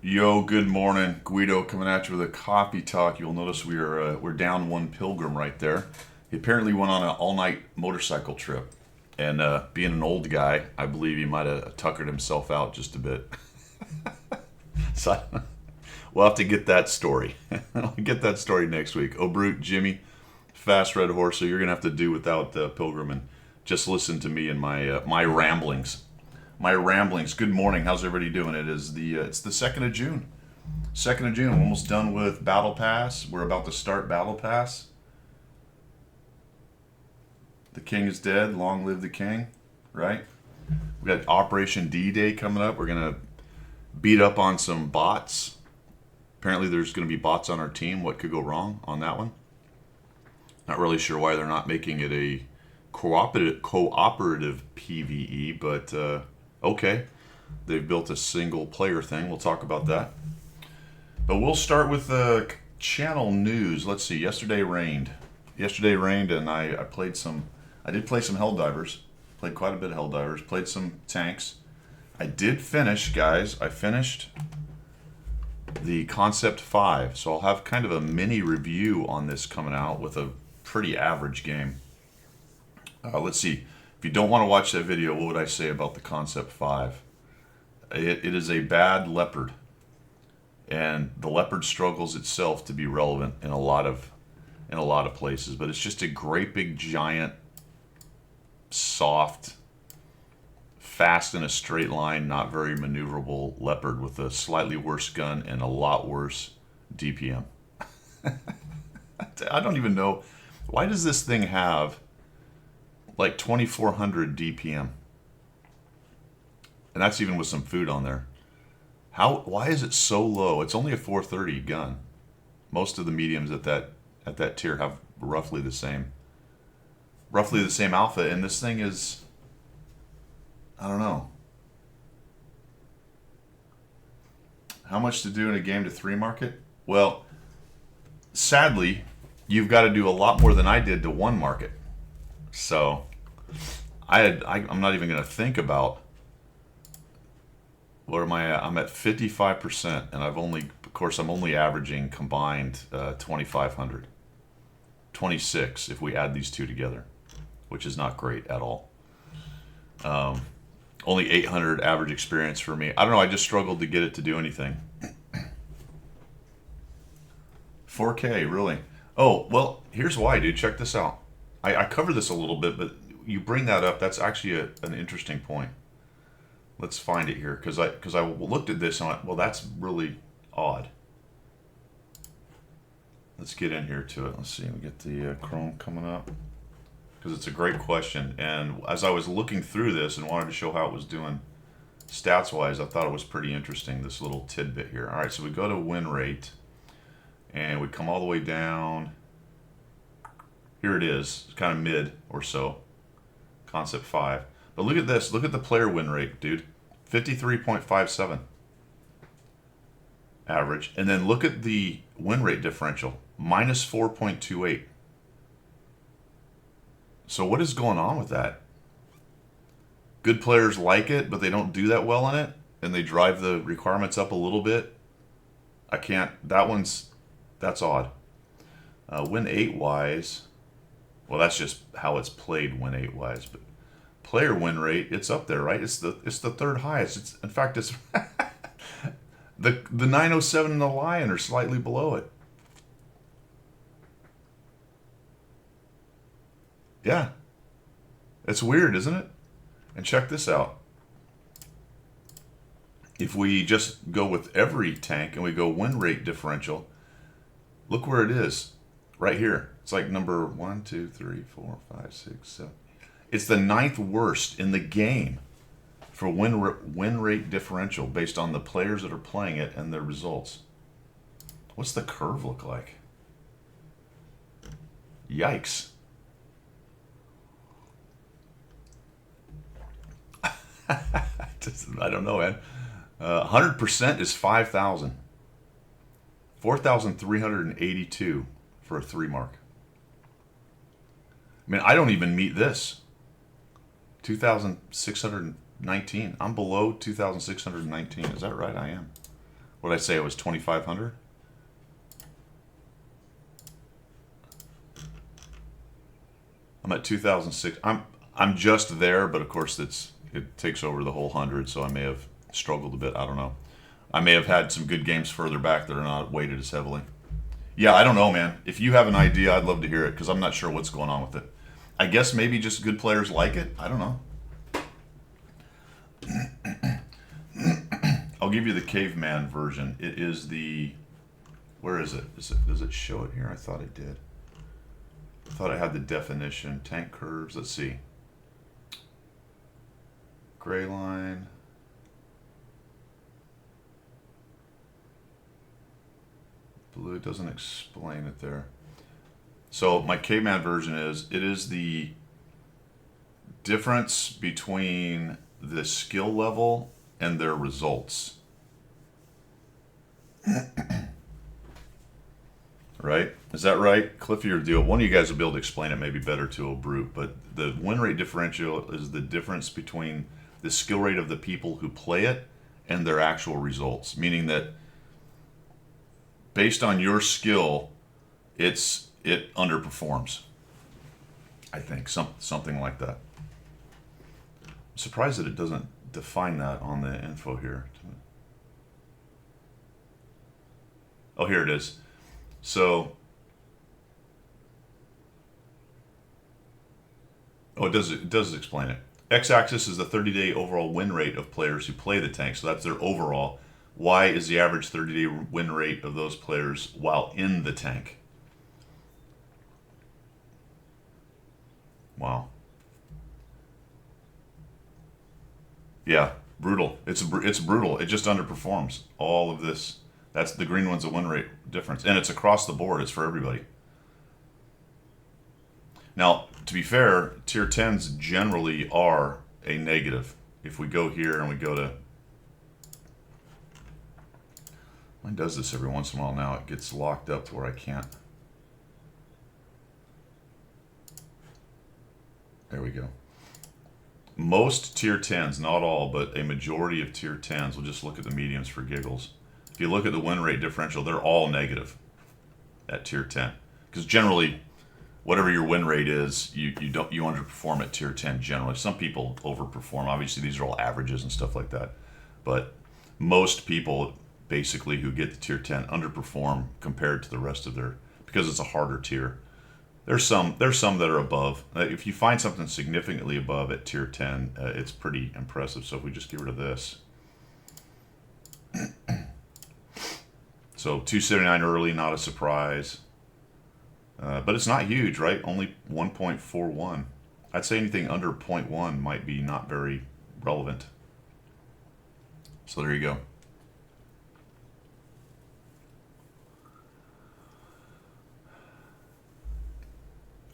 Yo, good morning, Guido. Coming at you with a coffee talk. You'll notice we're down one pilgrim right there. He apparently went on an all-night motorcycle trip, and being an old guy, I believe he might have tuckered himself out just a bit. So we'll have to get that story. I'll get that story next week. Oh, Brute, Jimmy, Fast Red Horse. So you're gonna have to do without Pilgrim and just listen to me and my ramblings. My ramblings. Good morning. How's everybody doing? It's the 2nd of June. 2nd of June. We're almost done with Battle Pass. We're about to start Battle Pass. The king is dead. Long live the king. Right? We got Operation D-Day coming up. We're gonna beat up on some bots. Apparently, there's gonna be bots on our team. What could go wrong on that one? Not really sure why they're not making it a cooperative PVE, but okay. They've built a single player thing. We'll talk about that. But we'll start with the channel news. Let's see. Yesterday rained. And I played some. I did play some Helldivers. Played quite a bit of Helldivers. Played some tanks. I did finish, guys. I finished the Concept 5. So I'll have kind of a mini review on this coming out with a pretty average game. Let's see. If you don't want to watch that video, what would I say about the Concept 5? It is a bad leopard. And the leopard struggles itself to be relevant in a lot of places. But it's just a great big giant, soft, fast in a straight line, not very maneuverable leopard with a slightly worse gun and a lot worse DPM. I don't even know. Why does this thing have like 2400 DPM? And that's even with some food on there. Why is it so low? It's only a 430 gun. Most of the mediums at that tier have roughly the same alpha, and this thing is, I don't know. How much to do in a game to 3 market? Well, sadly, you've got to do a lot more than I did to 1 market. So I'm not even going to think about. What am I at? I'm at 55%, and I'm only averaging combined 2,500. 26 if we add these two together, which is not great at all. Only 800 average experience for me. I don't know, I just struggled to get it to do anything. 4K, really? Oh, well, here's why, dude. Check this out. I cover this a little bit, but you bring that up. That's actually an interesting point. Let's find it here, because I looked at this and I went, well, that's really odd. Let's get in here to it. Let's see. We get the Chrome coming up, because it's a great question. And as I was looking through this and wanted to show how it was doing stats-wise, I thought it was pretty interesting, this little tidbit here. All right, so we go to win rate, and we come all the way down. Here it is. It's kind of mid or so. Concept 5. But look at this. Look at the player win rate, dude. 53.57 average. And then look at the win rate differential. Minus 4.28. So what is going on with that? Good players like it, but they don't do that well in it. And they drive the requirements up a little bit. I can't. That's odd. Win 8-wise. Well, that's just how it's played win 8-wise. But player win rate, it's up there, right? It's the third highest. In fact, it's the 907 and the Lion are slightly below it. Yeah, it's weird, isn't it? And check this out. If we just go with every tank and we go win rate differential, look where it is, right here. It's like number 1, 2, 3, 4, 5, 6, 7. It's the 9th worst in the game for win rate differential based on the players that are playing it and their results. What's the curve look like? Yikes. I don't know, man. 100% is 5,000. 4,382 for a 3 mark. I mean, I don't even meet this. 2,619. I'm below 2,619. Is that right? I am. What did I say? It was 2,500. I'm at 2006. I'm just there, but of course it takes over the whole 100, so I may have struggled a bit. I don't know. I may have had some good games further back that are not weighted as heavily. Yeah, I don't know, man. If you have an idea, I'd love to hear it because I'm not sure what's going on with it. I guess maybe just good players like it. I don't know. I'll give you the caveman version. It is the... Where is it? Does it show it here? I thought it did. I thought it had the definition. Tank curves. Let's see. Gray line. Blue, it doesn't explain it there. So my caveman version is, it is the difference between the skill level and their results. Right? Is that right? Cliffy or Deal? One of you guys will be able to explain it maybe better to a brute, but the win rate differential is the difference between the skill rate of the people who play it and their actual results. Meaning that based on your skill, it underperforms. I think something like that. I'm surprised that it doesn't define that on the info here. Oh, here it is. So, it does explain it. X-axis is the 30-day overall win rate of players who play the tank. So that's their overall. Y is the average 30-day win rate of those players while in the tank. Wow. Yeah, brutal. It's brutal. It just underperforms all of this. That's the green one's a win rate difference, and it's across the board. It's for everybody. Now, to be fair, tier 10s generally are a negative. If we go here and we go to... Mine does this every once in a while now. It gets locked up to where I can't. There we go. Most tier 10s, not all, but a majority of tier 10s, we'll just look at the mediums for giggles. If you look at the win rate differential, they're all negative at tier 10. Because generally, whatever your win rate is, you underperform at tier 10 generally. Some people overperform. Obviously, these are all averages and stuff like that. But most people, basically, who get to tier 10 underperform compared to the rest of their, because it's a harder tier. There's some that are above. If you find something significantly above at tier 10, it's pretty impressive. So if we just get rid of this. So 279 early, not a surprise. But it's not huge, right? Only 1.41. I'd say anything under 0.1 might be not very relevant. So there you go.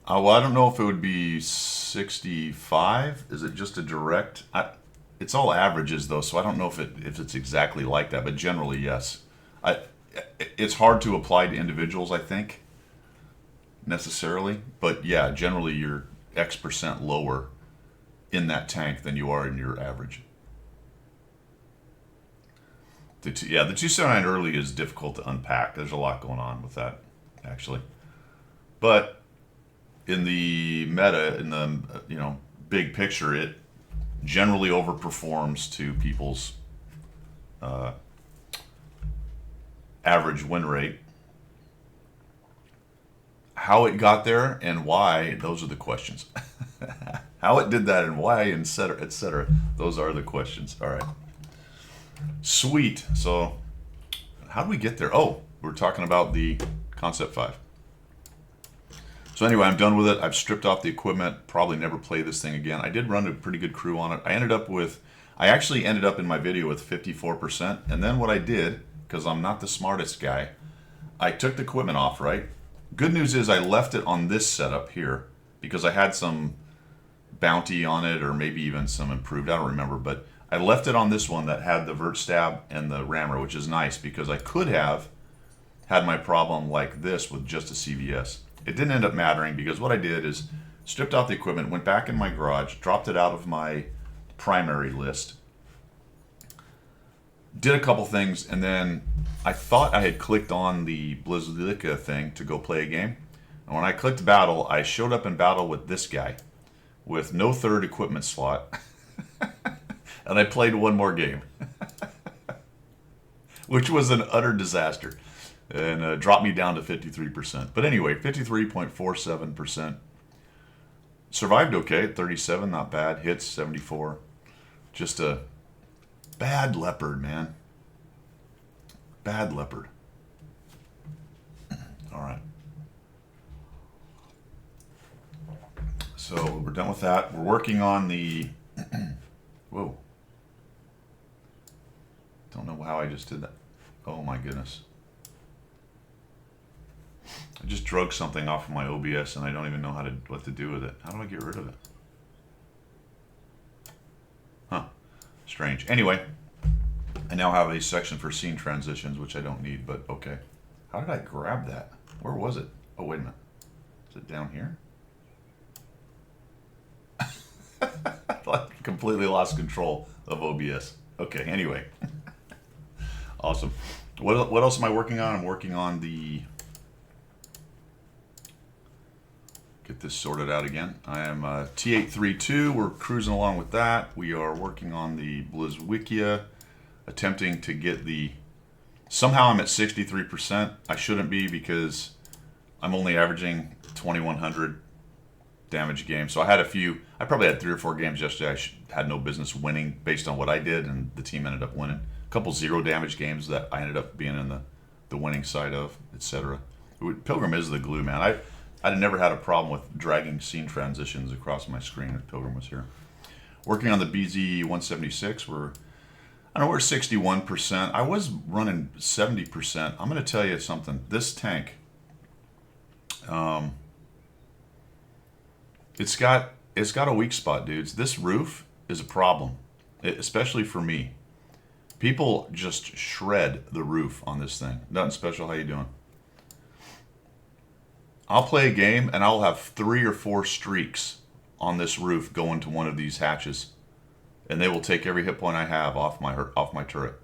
Well, I don't know if it would be 65. Is it just a direct? It's all averages though, so I don't know if it's exactly like that. But generally, yes. It's hard to apply to individuals, I think, necessarily. But yeah, generally you're X% lower in that tank than you are in your average. The 279 early is difficult to unpack. There's a lot going on with that, actually. But in the meta, in the big picture, it generally overperforms to people's average win rate. How it got there and why, those are the questions. How it did that and why, et cetera, et cetera. Those are the questions. All right. Sweet. So how do we get there? Oh, we're talking about the Concept 5. So anyway, I'm done with it. I've stripped off the equipment. Probably never play this thing again. I did run a pretty good crew on it. I actually ended up in my video with 54%. And then what I did, because I'm not the smartest guy, I took the equipment off, right? Good news is I left it on this setup here because I had some bounty on it or maybe even some improved. I don't remember, but I left it on this one that had the vert stab and the rammer, which is nice because I could have had my problem like this with just a CVS. It didn't end up mattering because what I did is stripped out the equipment, went back in my garage, dropped it out of my primary list, did a couple things, and then I thought I had clicked on the Blizzica thing to go play a game. And when I clicked battle, I showed up in battle with this guy with no third equipment slot. And I played one more game, which was an utter disaster, and dropped me down to 53%. But anyway, 53.47%. Survived okay at 37, not bad. Hits 74. Just a bad leopard, man. Bad leopard. All right. So we're done with that. We're working on the... Whoa. Don't know how I just did that. Oh my goodness. I just drug something off of my OBS and I don't even know what to do with it. How do I get rid of it? Huh. Strange. Anyway, I now have a section for scene transitions, which I don't need, but okay. How did I grab that? Where was it? Oh, wait a minute. Is it down here? I completely lost control of OBS. Okay, anyway. Awesome. What else am I working on? I'm working on the... Get this sorted out again. I am T832. We're cruising along with that. We are working on the Blizwikia, attempting to get the... Somehow I'm at 63%. I shouldn't be because I'm only averaging 2,100 damage games. So I had a few... I probably had 3 or 4 games yesterday I had no business winning based on what I did, and the team ended up winning. A couple 0 damage games that I ended up being in the winning side of, etc. Pilgrim is the glue, man. I'd never had a problem with dragging scene transitions across my screen if Pilgrim was here. Working on the BZ-176, we're 61%. I was running 70%. I'm going to tell you something. This tank, it's got a weak spot, dudes. This roof is a problem, especially for me. People just shred the roof on this thing. Nothing special. How you doing? I'll play a game and I'll have 3 or 4 streaks on this roof going to one of these hatches, and they will take every hit point I have off my turret.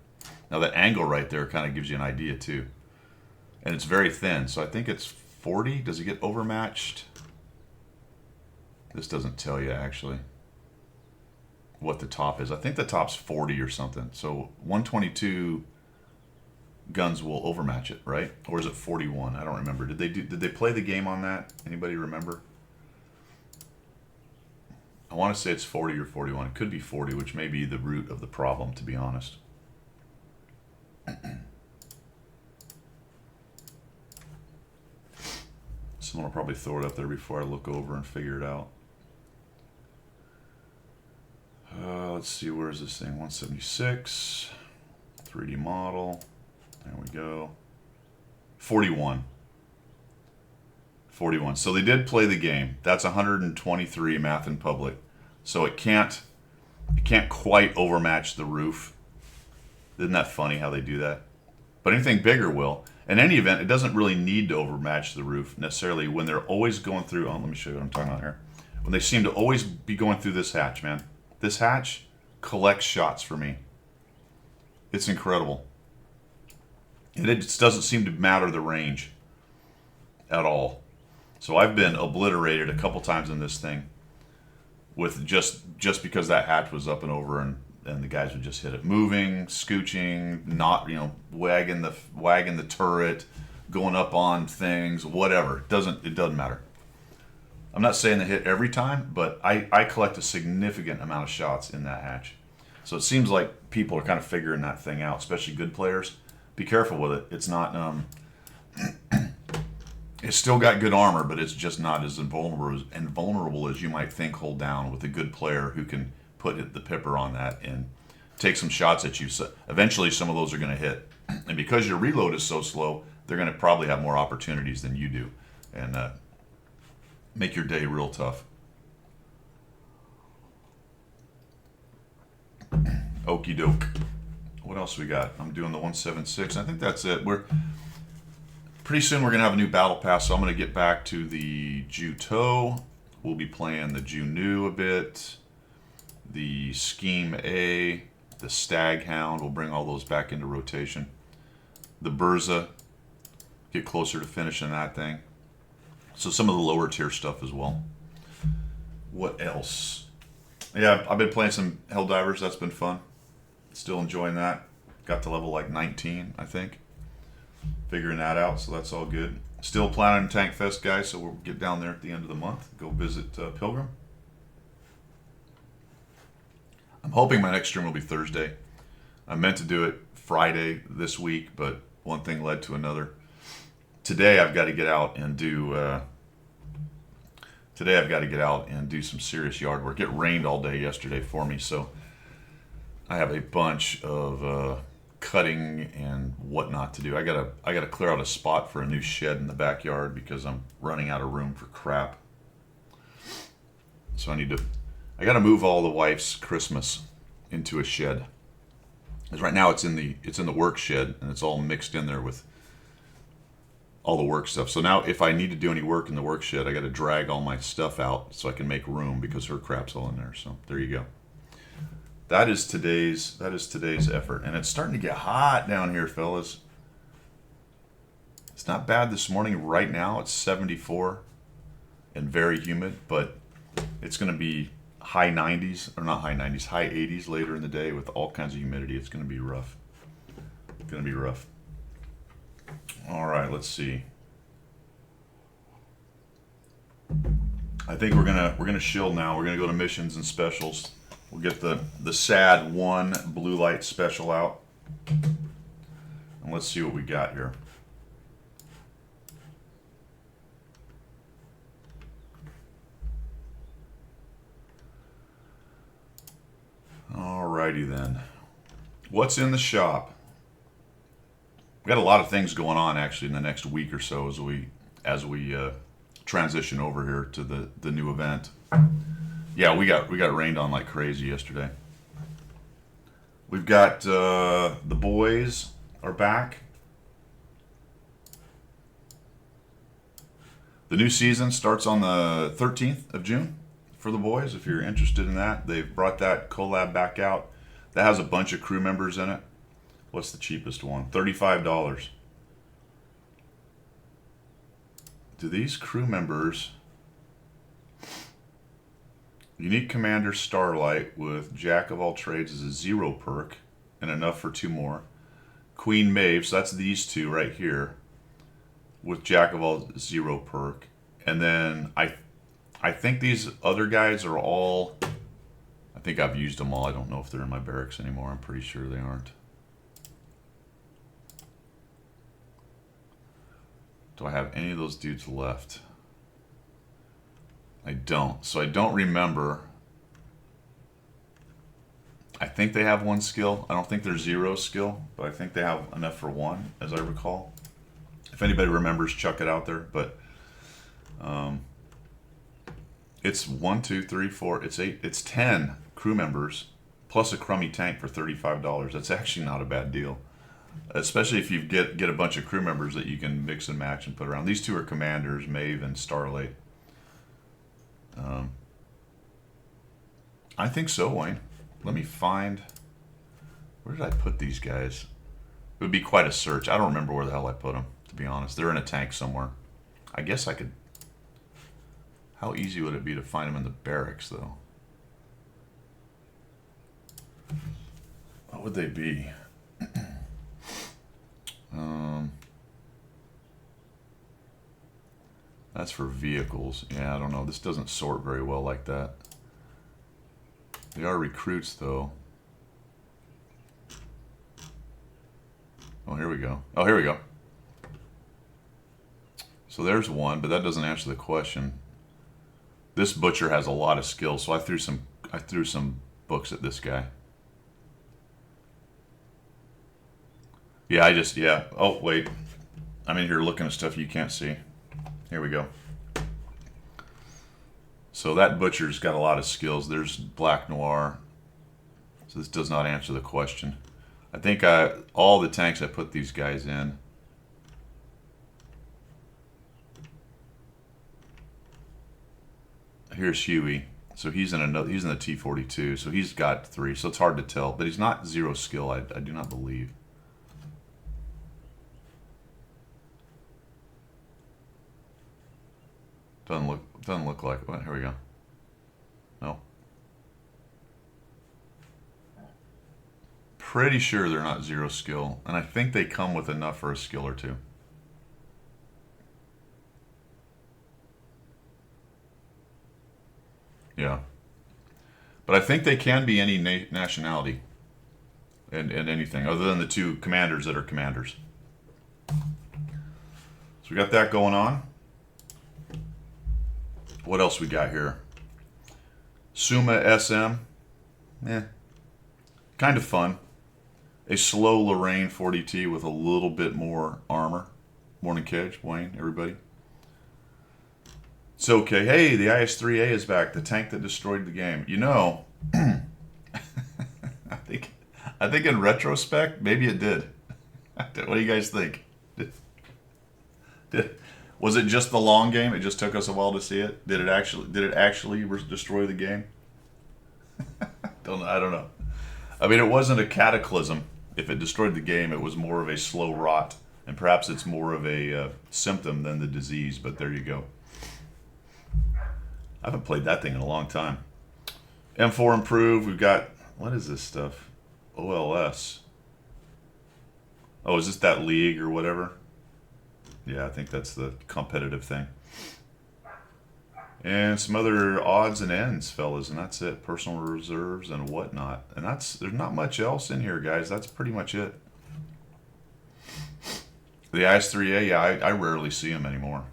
Now that angle right there kind of gives you an idea too, and it's very thin. So I think it's 40. Does it get overmatched? This doesn't tell you actually what the top is. I think the top's 40 or something. So 122 guns will overmatch it, right? Or is it 41? I don't remember. Did they play the game on that? Anybody remember? I want to say it's 40 or 41. It could be 40, which may be the root of the problem, to be honest. Someone will probably throw it up there before I look over and figure it out. Let's see, where is this thing? 176. 3D model. There we go. 41. 41. So they did play the game. That's 123 math in public. So it can't quite overmatch the roof. Isn't that funny how they do that? But anything bigger will. In any event, it doesn't really need to overmatch the roof necessarily when they're always going through... Oh, let me show you what I'm talking about here. When they seem to always be going through this hatch, man. This hatch collects shots for me. It's incredible. And it just doesn't seem to matter the range at all. So I've been obliterated a couple times in this thing with just because that hatch was up and over, and the guys would just hit it. Moving, scooching, not, wagging the turret, going up on things, whatever. It doesn't matter. I'm not saying they hit every time, but I collect a significant amount of shots in that hatch. So it seems like people are kind of figuring that thing out, especially good players. Be careful with it. It's not... it's still got good armor, but it's just not as invulnerable as you might think hold down with a good player who can put the pipper on that and take some shots at you. So eventually some of those are going to hit. And because your reload is so slow, they're going to probably have more opportunities than you do. And make your day real tough. Okie doke. What else we got? I'm doing the 176. I think that's it. Pretty soon we're going to have a new battle pass, so I'm going to get back to the Juto. We'll be playing the Junu a bit, the Scheme A, The Staghound, we'll bring all those back into rotation. The Burza, get closer to finishing that thing. So some of the lower tier stuff as well. What else? Yeah, I've been playing some Helldivers. That's been fun. Still enjoying that. Got to level like 19, I think. Figuring that out, so that's all good. Still planning Tank Fest, guys, so we'll get down there at the end of the month. Go visit Pilgrim. I'm hoping my next stream will be Thursday. I meant to do it Friday this week, but one thing led to another. Today I've got to get out and do some serious yard work. It rained all day yesterday for me, so I have a bunch of cutting and whatnot to do. I gotta clear out a spot for a new shed in the backyard because I'm running out of room for crap. So I gotta move all the wife's Christmas into a shed. Because right now it's in the work shed and it's all mixed in there with all the work stuff. So now if I need to do any work in the work shed, I got to drag all my stuff out so I can make room because her crap's all in there. So there you go. That is today's effort, and it's starting to get hot down here, fellas. It's not bad this morning. Right now it's 74 and very humid, but it's going to be high 90s, or not high 90s, high 80s later in the day with all kinds of humidity. It's going to be rough. It's going to be rough. All right, let's see. I think we're gonna shill now. We're gonna go to missions and specials. We'll get the sad 1 blue light special out, and let's see what we got here. Alrighty then. What's in the shop? We got a lot of things going on actually in the next week or so as we transition over here to the new event. Yeah, we got rained on like crazy yesterday. We've got the boys are back. The new season starts on the 13th of June for the boys. If you're interested in that, they've brought that collab back out. That has a bunch of crew members in it. What's the cheapest one? $35. Do these crew members... Unique Commander Starlight with Jack of all Trades is a 0 perk and enough for 2 more. Queen Maeve, so that's these two right here with Jack of all 0 perk. And then I think these other guys are all... I think I've used them all. I don't know if they're in my barracks anymore. I'm pretty sure they aren't. Do I have any of those dudes left? I don't. So I don't remember. I think they have 1 skill. I don't think they're 0 skill, but I think they have enough for 1, as I recall. If anybody remembers, chuck it out there. But it's 1, 2, 3, 4. It's 8. It's 10 crew members plus a crummy tank for $35. That's actually not a bad deal. Especially if you get a bunch of crew members that you can mix and match and put around. These two are commanders, Maeve and Starlight. I think so, Wayne. Let me find... Where did I put these guys? It would be quite a search. I don't remember where the hell I put them, to be honest. They're in a tank somewhere. I guess I could... How easy would it be to find them in the barracks, though? What would they be? That's for vehicles. Yeah, I don't know. This doesn't sort very well like that. They are recruits, though. Oh, here we go. Oh, here we go. So there's one, but that doesn't answer the question. This butcher has a lot of skills, so I threw some books at this guy. Yeah. Oh, wait. I'm in here looking at stuff you can't see. Here we go. So that butcher's got a lot of skills. There's Black Noir. So this does not answer the question. I think all the tanks I put these guys in. Here's Huey. So he's in another. He's in the T42. So he's got 3. So it's hard to tell. But he's not 0 skill. I do not believe. Doesn't look like. Well, here we go. No. Pretty sure they're not 0 skill, and I think they come with enough for a skill or 2. Yeah. But I think they can be any nationality and anything other than the 2 commanders that are commanders. So we got that going on. What else we got here? Suma SM. Kind of fun. A slow Lorraine 40T with a little bit more armor. Morning, Kedge, Wayne, everybody. It's okay. Hey, the IS-3A is back. The tank that destroyed the game. You know, I think in retrospect, maybe it did. What do you guys think? Was it just the long game? It just took us a while to see it. Did it actually destroy the game? I don't know. I mean, it wasn't a cataclysm. If it destroyed the game, it was more of a slow rot, and perhaps it's more of a symptom than the disease. But there you go. I haven't played that thing in a long time. M4 improved. We've got, what is this stuff? OLS. Oh, is this that league or whatever? Yeah, I think that's the competitive thing. And some other odds and ends, fellas, and that's it. Personal reserves and whatnot. And there's not much else in here, guys. That's pretty much it. The IS-3A, yeah, I rarely see them anymore.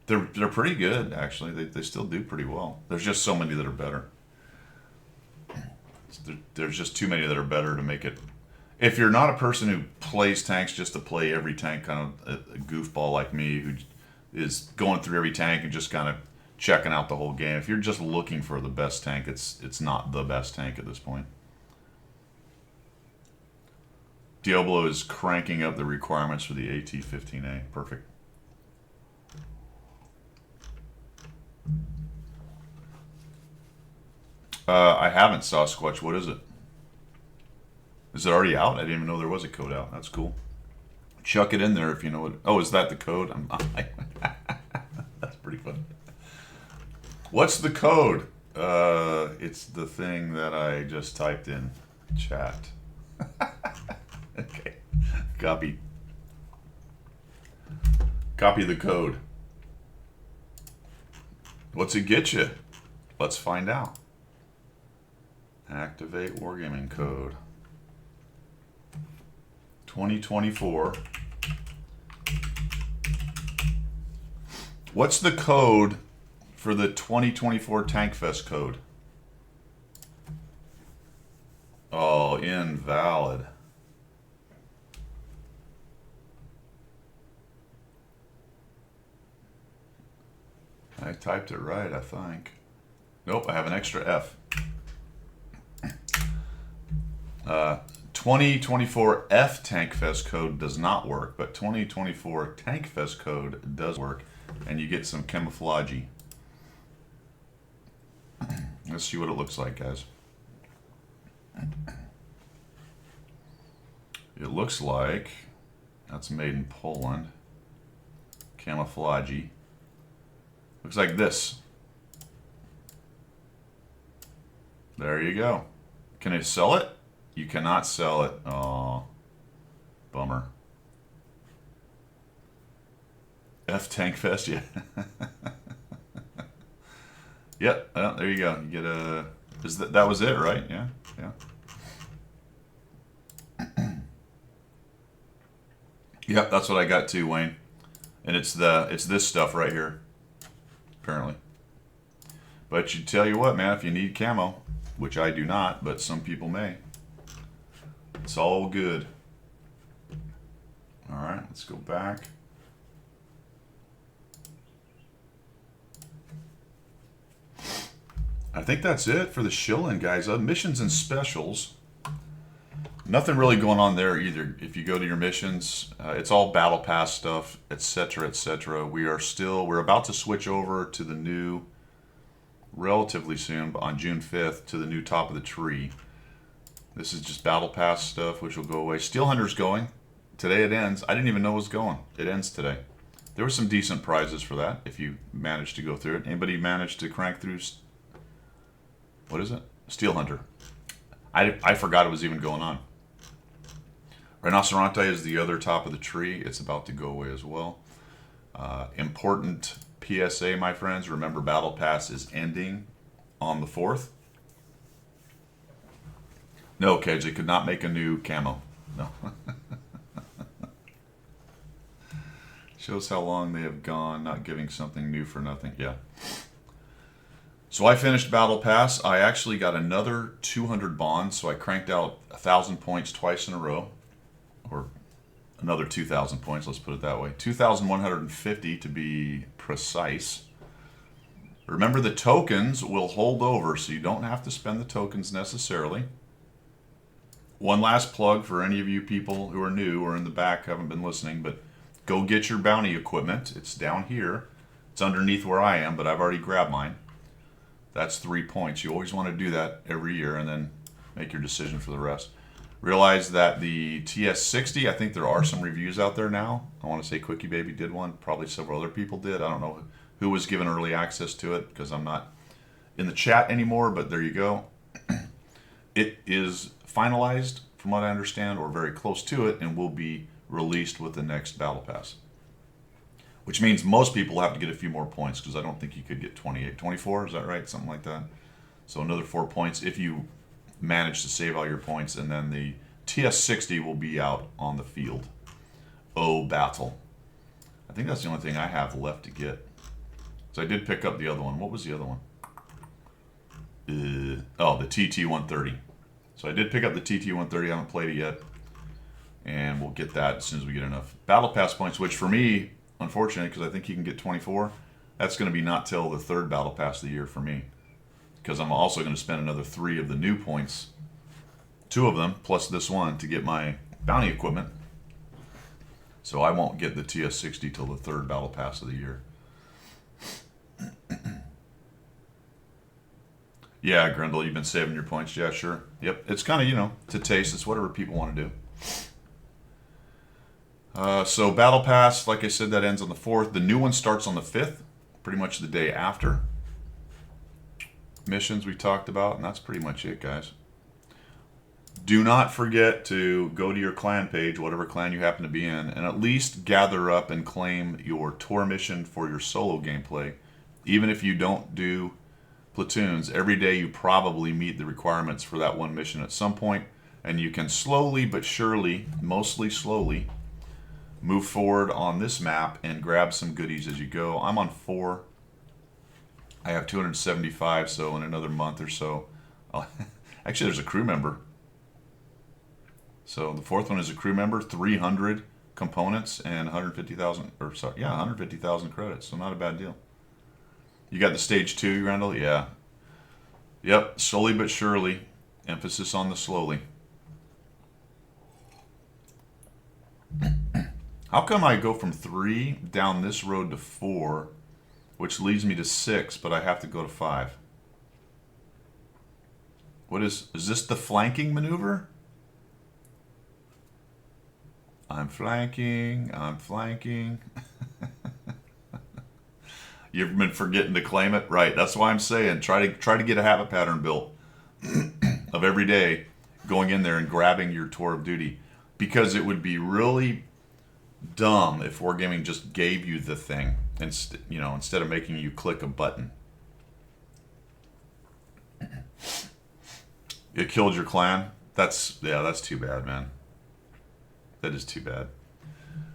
They're pretty good, actually. They still do pretty well. There's just so many that are better. There's just too many that are better to make it. If you're not a person who plays tanks just to play every tank, kind of a goofball like me, who is going through every tank and just kind of checking out the whole game. If you're just looking for the best tank, it's not the best tank at this point. Diablo is cranking up the requirements for the AT-15A. Perfect. I haven't, Sasquatch. What is it? Is it already out? I didn't even know there was a code out. That's cool. Chuck it in there if you know it. Oh, is that the code? That's pretty fun. What's the code? It's the thing that I just typed in chat. Okay. Copy. Copy the code. What's it get you? Let's find out. Activate Wargaming code. 2024. What's the code for the 2024 Tankfest code? Oh, invalid. I typed it right, I think. Nope, I have an extra F. 2024 F Tankfest code does not work, but 2024 Tankfest code does work, and you get some camouflage. Let's see what it looks like, guys. It looks like that's made in Poland. Camouflage. Looks like this. There you go. Can I sell it? You cannot sell it. Oh, bummer. F Tankfest, yeah. Yep, there you go. You get a. That was it, right? Yeah, yeah. Yep, that's what I got too, Wayne. And it's this stuff right here, apparently. But you tell you what, man, if you need camo, which I do not, but some people may, it's all good. All right, let's go back. I think that's it for the shilling, guys. Missions and specials. Nothing really going on there either. If you go to your missions, it's all battle pass stuff, etc., etc. We're about to switch over to the new relatively soon, but on June 5th, to the new top of the tree. This is just Battle Pass stuff, which will go away. Steel Hunter's going. Today it ends. I didn't even know it was going. It ends today. There were some decent prizes for that if you managed to go through it. Anybody managed to crank through, what is it? Steel Hunter. I forgot it was even going on. Rhinoceronte is the other top of the tree. It's about to go away as well. Important PSA, my friends. Remember, Battle Pass is ending on the 4th. No, KJ could not make a new camo. No. Shows how long they have gone, not giving something new for nothing. Yeah. So I finished Battle Pass. I actually got another 200 bonds, so I cranked out 1,000 points twice in a row. Or another 2,000 points, let's put it that way. 2,150 to be precise. Remember, the tokens will hold over, so you don't have to spend the tokens necessarily. One last plug for any of you people who are new or in the back, haven't been listening, but go get your bounty equipment. It's down here. It's underneath where I am, but I've already grabbed mine. That's 3 points. You always want to do that every year and then make your decision for the rest. Realize that the TS60, I think there are some reviews out there now. I want to say Quickie Baby did one. Probably several other people did. I don't know who was given early access to it because I'm not in the chat anymore, but there you go. It is finalized, from what I understand, or very close to it, and will be released with the next Battle Pass. Which means most people have to get a few more points because I don't think you could get 28. 24, is that right? Something like that. So another 4 points if you manage to save all your points, and then the TS60 will be out on the field. Oh, battle. I think that's the only thing I have left to get. So I did pick up the other one. What was the other one? Oh, the TT130. So I did pick up the TT130. I haven't played it yet. And we'll get that as soon as we get enough Battle Pass points, which for me, unfortunately, because I think you can get 24, that's going to be not till the 3rd Battle Pass of the year for me. Because I'm also going to spend another 3 of the new points, 2 of them, plus this one, to get my bounty equipment. So I won't get the TS60 till the 3rd Battle Pass of the year. Yeah, Grendel, you've been saving your points. Yeah, sure. Yep, it's kind of, to taste. It's whatever people want to do. So Battle Pass, like I said, that ends on the 4th. The new one starts on the 5th, pretty much the day after. Missions we talked about, and that's pretty much it, guys. Do not forget to go to your clan page, whatever clan you happen to be in, and at least gather up and claim your tour mission for your solo gameplay. Even if you don't do platoons, every day you probably meet the requirements for that one mission at some point, and you can slowly but surely, mostly slowly, move forward on this map and grab some goodies as you go. I'm on 4. I have 275, so in another month or so, actually there's a crew member. So the 4th one is a crew member, 300 components and 150,000, or sorry, yeah, 150,000 credits. So not a bad deal. You got the stage 2, Randall? Yeah. Yep, slowly but surely. Emphasis on the slowly. How come I go from 3 down this road to 4, which leads me to 6, but I have to go to 5? What is this the flanking maneuver? I'm flanking, I'm flanking. You've been forgetting to claim it? Right, that's why I'm saying try to get a habit pattern built of every day going in there and grabbing your tour of duty. Because it would be really dumb if Wargaming just gave you the thing, instead of making you click a button. You killed your clan? That's too bad, man. That is too bad.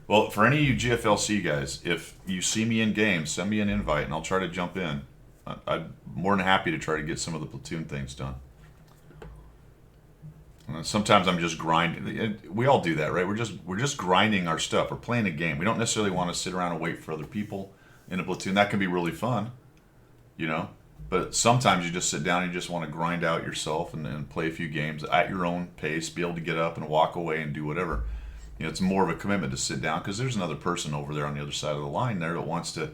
Well, for any of you GFLC guys, if you see me in game, send me an invite and I'll try to jump in. I'm more than happy to try to get some of the platoon things done. Sometimes I'm just grinding. We all do that, right? We're just grinding our stuff. We're playing a game. We don't necessarily want to sit around and wait for other people in a platoon. That can be really fun, But sometimes you just sit down and you just want to grind out yourself and play a few games at your own pace, be able to get up and walk away and do whatever. It's more of a commitment to sit down because there's another person over there on the other side of the line there that wants to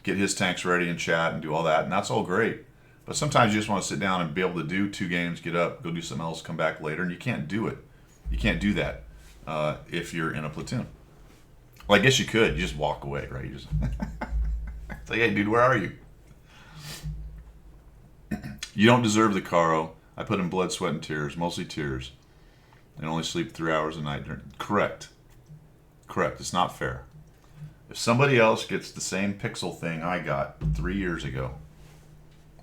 get his tanks ready and chat and do all that, and that's all great. But sometimes you just want to sit down and be able to do 2 games, get up, go do something else, come back later, and you can't do it. You can't do that if you're in a platoon. Well, I guess you could. You just walk away, right? You just say, hey, dude, where are you? You don't deserve the Caro. I put in blood, sweat, and tears, mostly tears, and only sleep 3 hours a night. Correct. Correct. It's not fair. If somebody else gets the same pixel thing I got 3 years ago,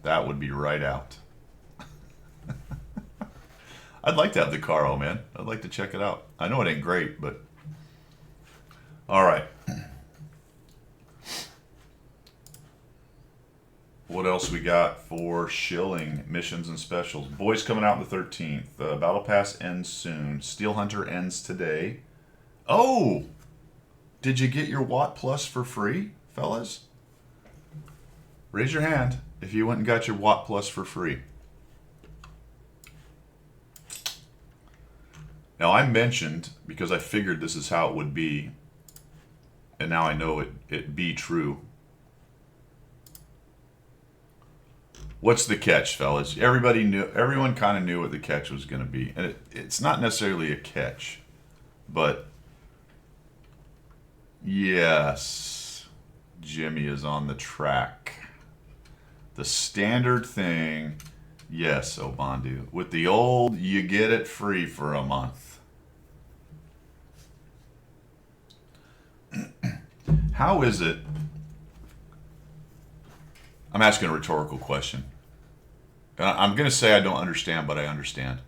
that would be right out. I'd like to have the Caro, man. I'd like to check it out. I know it ain't great, but... All right. What else we got for shilling missions and specials? Boys coming out on the 13th. Battle Pass ends soon. Steel Hunter ends today. Oh! Did you get your Watt Plus for free, fellas? Raise your hand if you went and got your Watt Plus for free. Now, I mentioned, because I figured this is how it would be, and now I know it be true. What's the catch, fellas? Everyone kind of knew what the catch was going to be. And it's not necessarily a catch, but yes, Jimmy is on the track. The standard thing, yes, Obandu. With the old, you get it free for a month. How is it? I'm asking a rhetorical question. I'm going to say I don't understand, but I understand.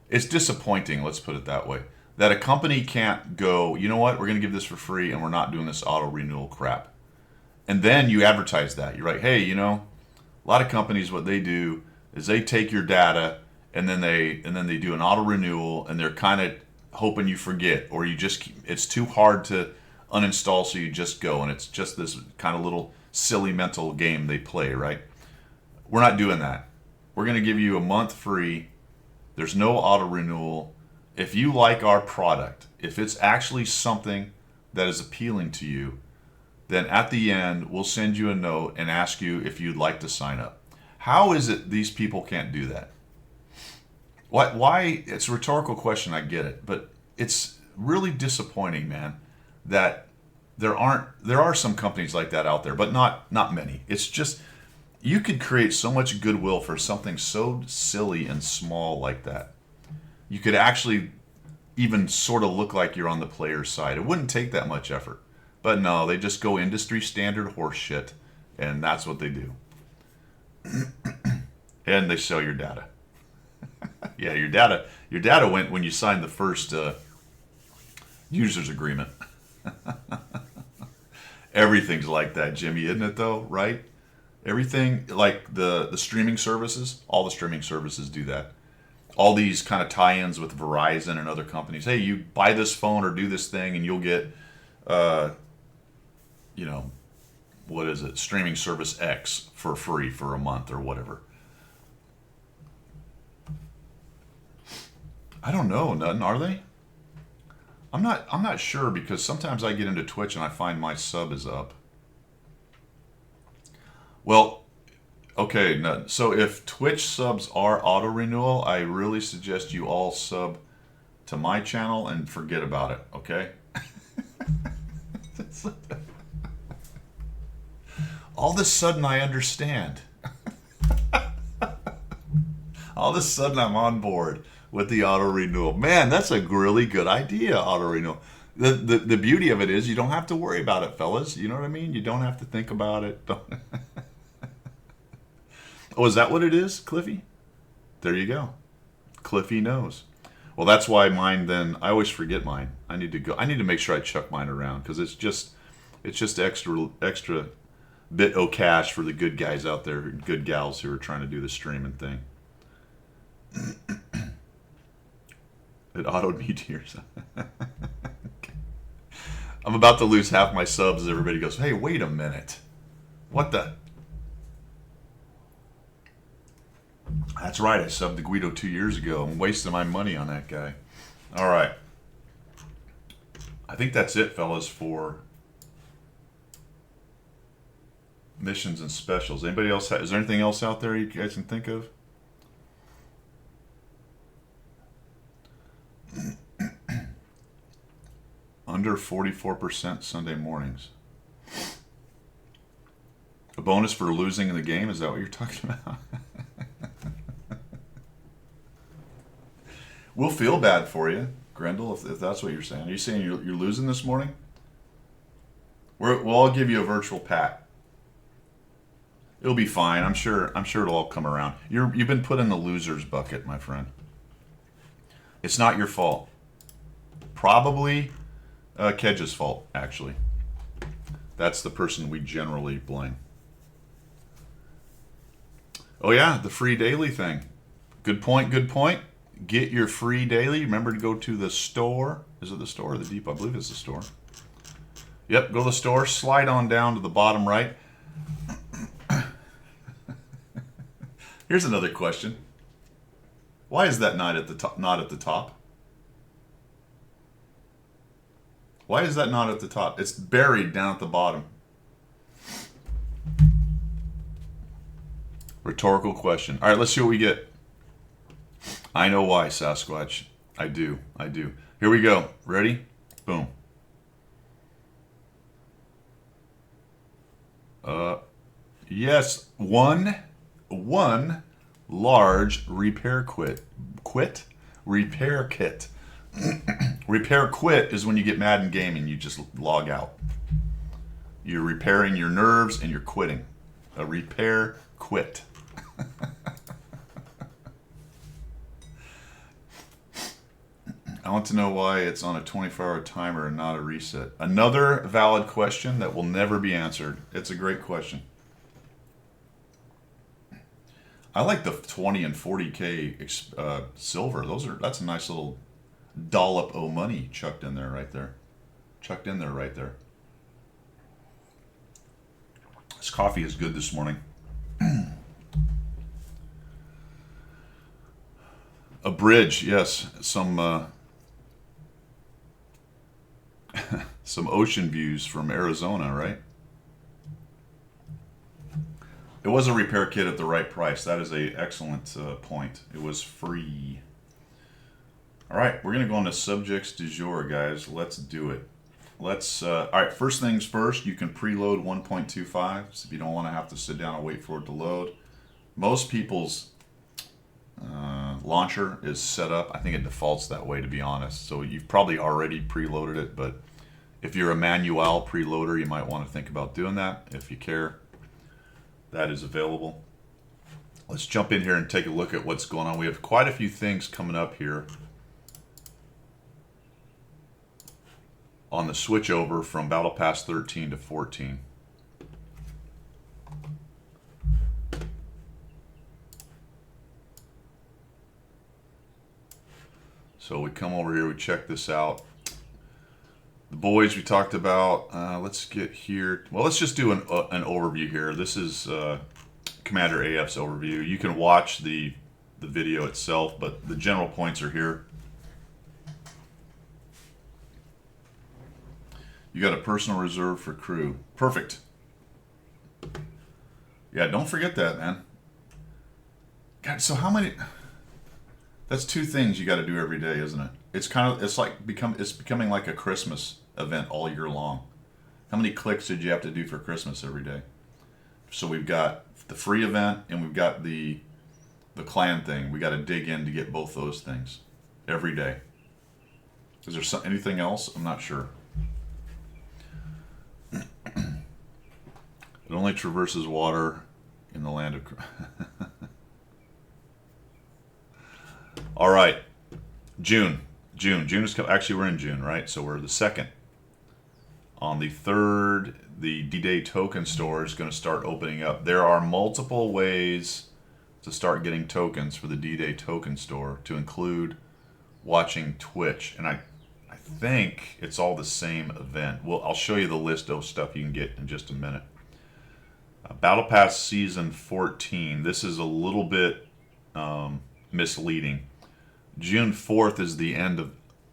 It's disappointing, let's put it that way, that a company can't go, you know what, we're going to give this for free and we're not doing this auto renewal crap. And then you advertise that. You're like, hey, you know, a lot of companies, what they do is they take your data and then they do an auto renewal, and they're kind of hoping you forget, or it's too hard to uninstall, so you just go, and it's just this kind of little silly mental game they play, right? We're not doing that. We're going to give you a month free. There's no auto renewal. If you like our product, if it's actually something that is appealing to you, then at the end, we'll send you a note and ask you if you'd like to sign up. How is it these people can't do that? Why? It's a rhetorical question, I get it. But it's really disappointing, man, that there are some companies like that out there, but not many. It's just, you could create so much goodwill for something so silly and small like that. You could actually even sort of look like you're on the player's side. It wouldn't take that much effort. But no, they just go industry standard horse shit, and that's what they do. And they sell your data. Yeah, your data went when you signed the first user's agreement. Everything's like that, Jimmy, isn't it though, right? Everything, like the streaming services, all the streaming services do that. All these kind of tie-ins with Verizon and other companies. Hey, you buy this phone or do this thing and you'll get, what is it? Streaming service X for free for a month or whatever. I don't know, nothing, are they? I'm not sure, because sometimes I get into Twitch and I find my sub is up. Well, okay, no, so if Twitch subs are auto renewal, I really suggest you all sub to my channel and forget about it, okay? All of a sudden I understand. All of a sudden I'm on board with the auto renewal. Man, that's a really good idea, auto renewal. The beauty of it is you don't have to worry about it, fellas. You know what I mean? You don't have to think about it. Oh, is that what it is, Cliffy? There you go. Cliffy knows. Well, that's why mine then, I always forget mine. I need to make sure I chuck mine around, because it's just extra bit o' cash for the good guys out there, good gals who are trying to do the streaming thing. It autoed me tears. I'm about to lose half my subs as everybody goes, hey, wait a minute. What the? That's right, I subbed to Guido 2 years ago. I'm wasting my money on that guy. All right. I think that's it, fellas, for missions and specials. Anybody else? Is there anything else out there you guys can think of? Under 44% Sunday mornings. A bonus for losing in the game? Is that what you're talking about? We'll feel bad for you, Grendel, if that's what you're saying. Are you saying you're losing this morning? We'll all give you a virtual pat. It'll be fine. I'm sure it'll all come around. You've been put in the loser's bucket, my friend. It's not your fault. Probably Kedge's fault, actually. That's the person we generally blame. Oh yeah, the free daily thing. Good point, good point. Get your free daily. Remember to go to the store. Is it the store or the depot? I believe it's the store. Yep, go to the store. Slide on down to the bottom right. Here's another question. Why is that not at the top? Not at the top? Why is that not at the top? It's buried down at the bottom. Rhetorical question. All right, let's see what we get. I know why, Sasquatch. I do. Here we go. Ready? Boom. Yes, one large repair repair kit. Repair quit is when you get mad in gaming, you just log out. You're repairing your nerves and you're quitting. A repair quit. I want to know why it's on a 24-hour timer and not a reset. Another valid question that will never be answered. It's a great question. I like the 20 and 40K silver. That's a nice little dollop of money chucked in there right there. This coffee is good this morning. A bridge, yes. Some ocean views from Arizona, right? It was a repair kit at the right price. That is an excellent point. It was free. All right, we're going to go on to subjects du jour, guys. Let's do it. All right, first things first, you can preload 1.25 so if you don't want to have to sit down and wait for it to load. Most people's launcher is set up. I think it defaults that way, to be honest. So you've probably already preloaded it, but if you're a manual preloader, you might want to think about doing that if you care. That is available. Let's jump in here and take a look at what's going on. We have quite a few things coming up here on the switch over from Battle Pass 13 to 14. So we come over here, we check this out. The boys we talked about. Let's get here. Well, let's just do an overview here. This is Commander AF's overview. You can watch the video itself, but the general points are here. You got a personal reserve for crew. Perfect. Yeah, don't forget that, man. God, so how many? That's two things you got to do every day, isn't it? It's becoming like a Christmas event all year long. How many clicks did you have to do for Christmas every day? So we've got the free event and we've got the clan thing. We got to dig in to get both those things every day. Is there anything else? I'm not sure. It only traverses water in the land of... All right. June is actually, we're in June, right? So we're the 2nd. On the 3rd, the D-Day token store is going to start opening up. There are multiple ways to start getting tokens for the D-Day token store, to include watching Twitch. And I think it's all the same event. Well, I'll show you the list of stuff you can get in just a minute. Battle Pass Season 14. This is a little bit misleading. June 4th is the end of,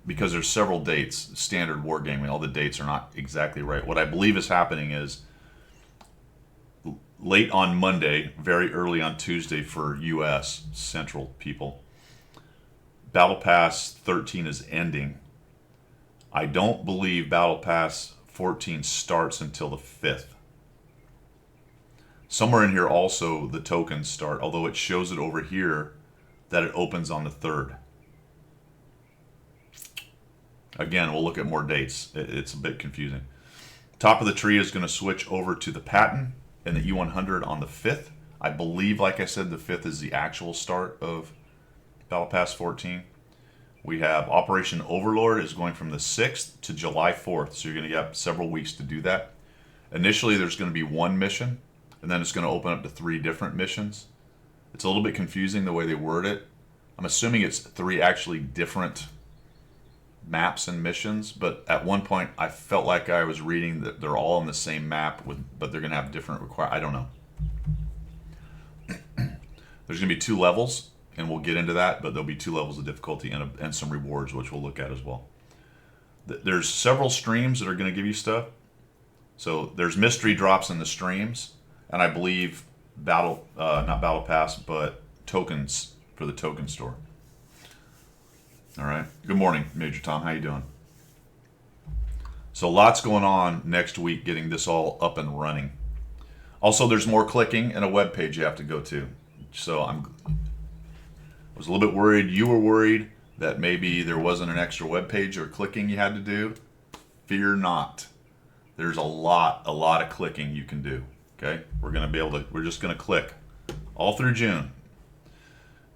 because there's several dates, standard wargaming, all the dates are not exactly right. What I believe is happening is late on Monday, very early on Tuesday for U.S. Central people. Battle Pass 13 is ending. I don't believe Battle Pass 14 starts until the 5th. Somewhere in here also the tokens start, although it shows it over here that it opens on the 3rd. Again, we'll look at more dates. It's a bit confusing. Top of the tree is going to switch over to the Patton and the E100 on the 5th. I believe, like I said, the 5th is the actual start of Battle Pass 14. We have Operation Overlord is going from the 6th to July 4th, so you're going to get several weeks to do that. Initially, there's going to be one mission, and then it's going to open up to 3 different missions. It's a little bit confusing the way they word it. I'm assuming it's 3 actually different maps and missions, but at one point I felt like I was reading that they're all on the same map, but they're going to have different I don't know. There's going to be 2 levels, and we'll get into that, but there'll be 2 levels of difficulty and some rewards, which we'll look at as well. There's several streams that are going to give you stuff. So there's mystery drops in the streams, and I believe not Battle Pass, but tokens for the token store. All right. Good morning, Major Tom. How you doing? So lots going on next week getting this all up and running. Also, there's more clicking and a web page you have to go to. So I was a little bit worried. You were worried that maybe there wasn't an extra web page or clicking you had to do. Fear not. There's a lot of clicking you can do. Okay, we're just gonna click all through June.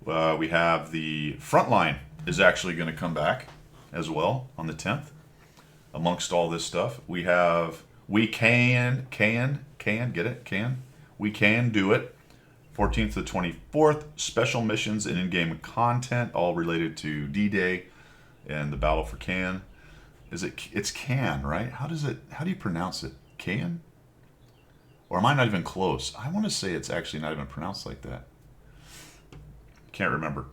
We have the Frontline is actually going to come back as well on the 10th. Amongst all this stuff, we have We Can Do It. 14th to 24th, special missions and in-game content, all related to D-Day and the Battle for Cannes. It's Cannes, right? How do you pronounce it? Cannes? Or am I not even close? I want to say it's actually not even pronounced like that. Can't remember.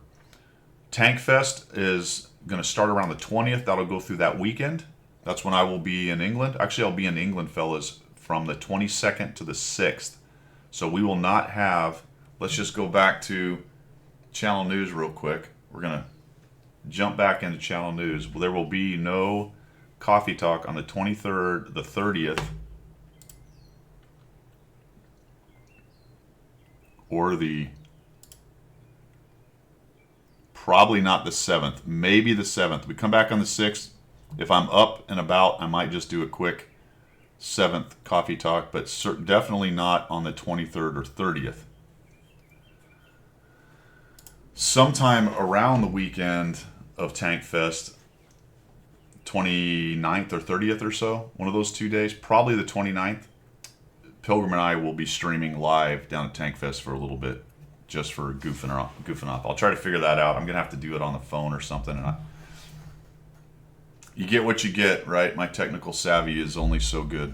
Tank Fest is going to start around the 20th. That'll go through that weekend. That's when I will be in England. Actually, I'll be in England, fellas, from the 22nd to the 6th. So we will not have... Let's just go back to Channel News real quick. We're going to jump back into Channel News. There will be no Coffee Talk on the 23rd, the 30th, or probably not the 7th, maybe the 7th. We come back on the 6th. If I'm up and about, I might just do a quick 7th Coffee Talk, but definitely not on the 23rd or 30th. Sometime around the weekend of Tank Fest, 29th or 30th or so, one of those 2 days, probably the 29th, Pilgrim and I will be streaming live down at Tank Fest for a little bit, just for goofing off. I'll try to figure that out. I'm going to have to do it on the phone or something. And you get what you get, right? My technical savvy is only so good.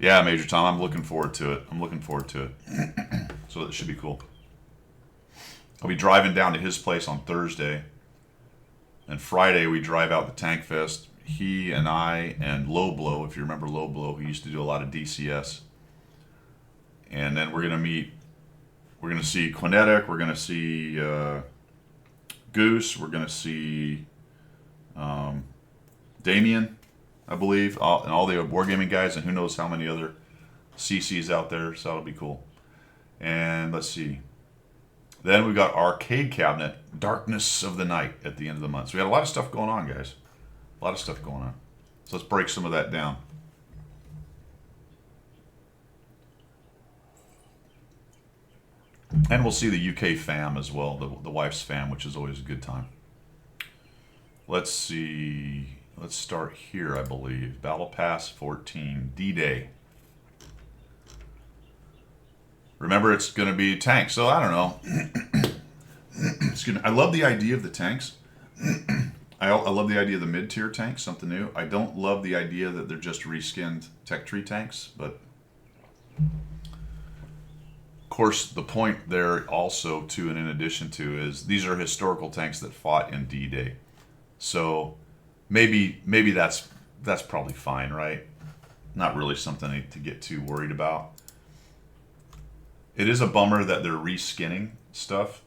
Yeah, Major Tom, I'm looking forward to it. So it should be cool. I'll be driving down to his place on Thursday. And Friday we drive out to Tank Fest. He and I and Low Blow, if you remember Low Blow, who used to do a lot of DCS. And then we're going to see Quinnetic, we're going to see Goose, we're going to see Damien, I believe, and all the Wargaming guys, and who knows how many other CCs out there, so that'll be cool. And let's see. Then we got Arcade Cabinet, Darkness of the Night at the end of the month. So we got a lot of stuff going on, guys. A lot of stuff going on. So let's break some of that down. And we'll see the UK fam as well, the wife's fam, which is always a good time. Let's see. Let's start here, I believe. Battle Pass 14, D-Day. Remember, it's going to be tanks, so I don't know. I love the idea of the tanks. I love the idea of the mid-tier tanks, something new. I don't love the idea that they're just reskinned tech tree tanks, but of course the point there also too, and in addition to, is these are historical tanks that fought in D-Day. So maybe that's probably fine, right? Not really something to get too worried about. It is a bummer that they're reskinning stuff.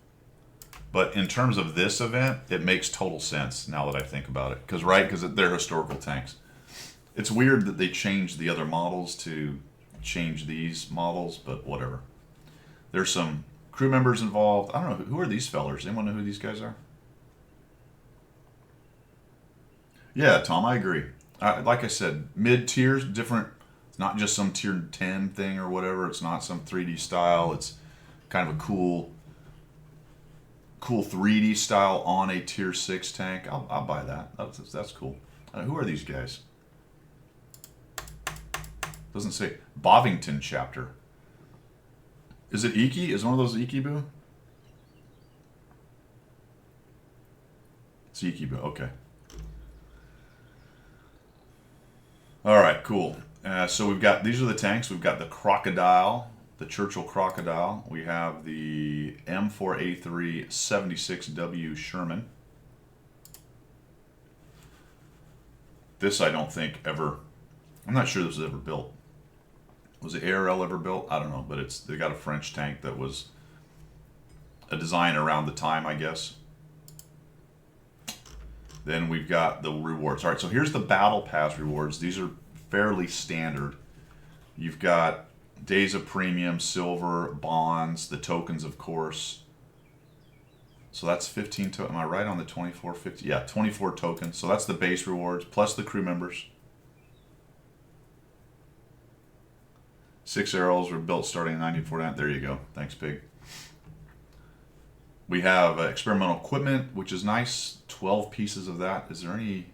But in terms of this event, it makes total sense now that I think about it. Because they're historical tanks. It's weird that they changed the other models to change these models, but whatever. There's some crew members involved. I don't know, who are these fellers? Anyone know who these guys are? Yeah, Tom, I agree. Like I said, mid-tiers, different. It's not just some tier 10 thing or whatever. It's not some 3D style. It's kind of a cool 3D style on a tier 6 tank. I'll buy that. That's cool. Who are these guys? Doesn't say. Bovington chapter. Is it Iki? Is one of those Ikibu? It's Ikibu. Okay. All right, cool. So we've got, these are the tanks. We've got the Crocodile, the Churchill Crocodile. We have the M4A3 76W Sherman. This I don't think ever, I'm not sure this was ever built. Was the ARL ever built? I don't know, but they got a French tank that was a design around the time, I guess. Then we've got the rewards. All right, so here's the Battle Pass rewards. These are fairly standard. You've got Days of Premium, Silver, Bonds, the tokens, of course. So that's 15 am I right on the 24, 50? Yeah, 24 tokens. So that's the base rewards, plus the crew members. 6 arrows were built starting in 1949. There you go. Thanks, Pig. We have experimental equipment, which is nice. 12 pieces of that. Is there any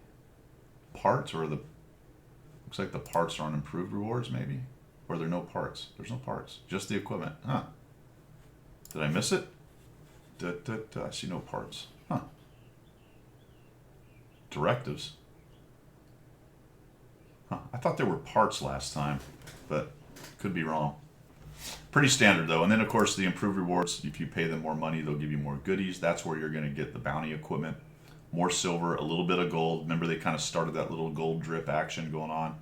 parts, or looks like the parts are on improved rewards, maybe? Or are there no parts? There's no parts. Just the equipment. Huh. Did I miss it? I see no parts. Huh. Directives. Huh. I thought there were parts last time, but could be wrong. Pretty standard though. And then of course the improved rewards, if you pay them more money, they'll give you more goodies. That's where you're going to get the bounty equipment. More silver, a little bit of gold. Remember they kind of started that little gold drip action going on.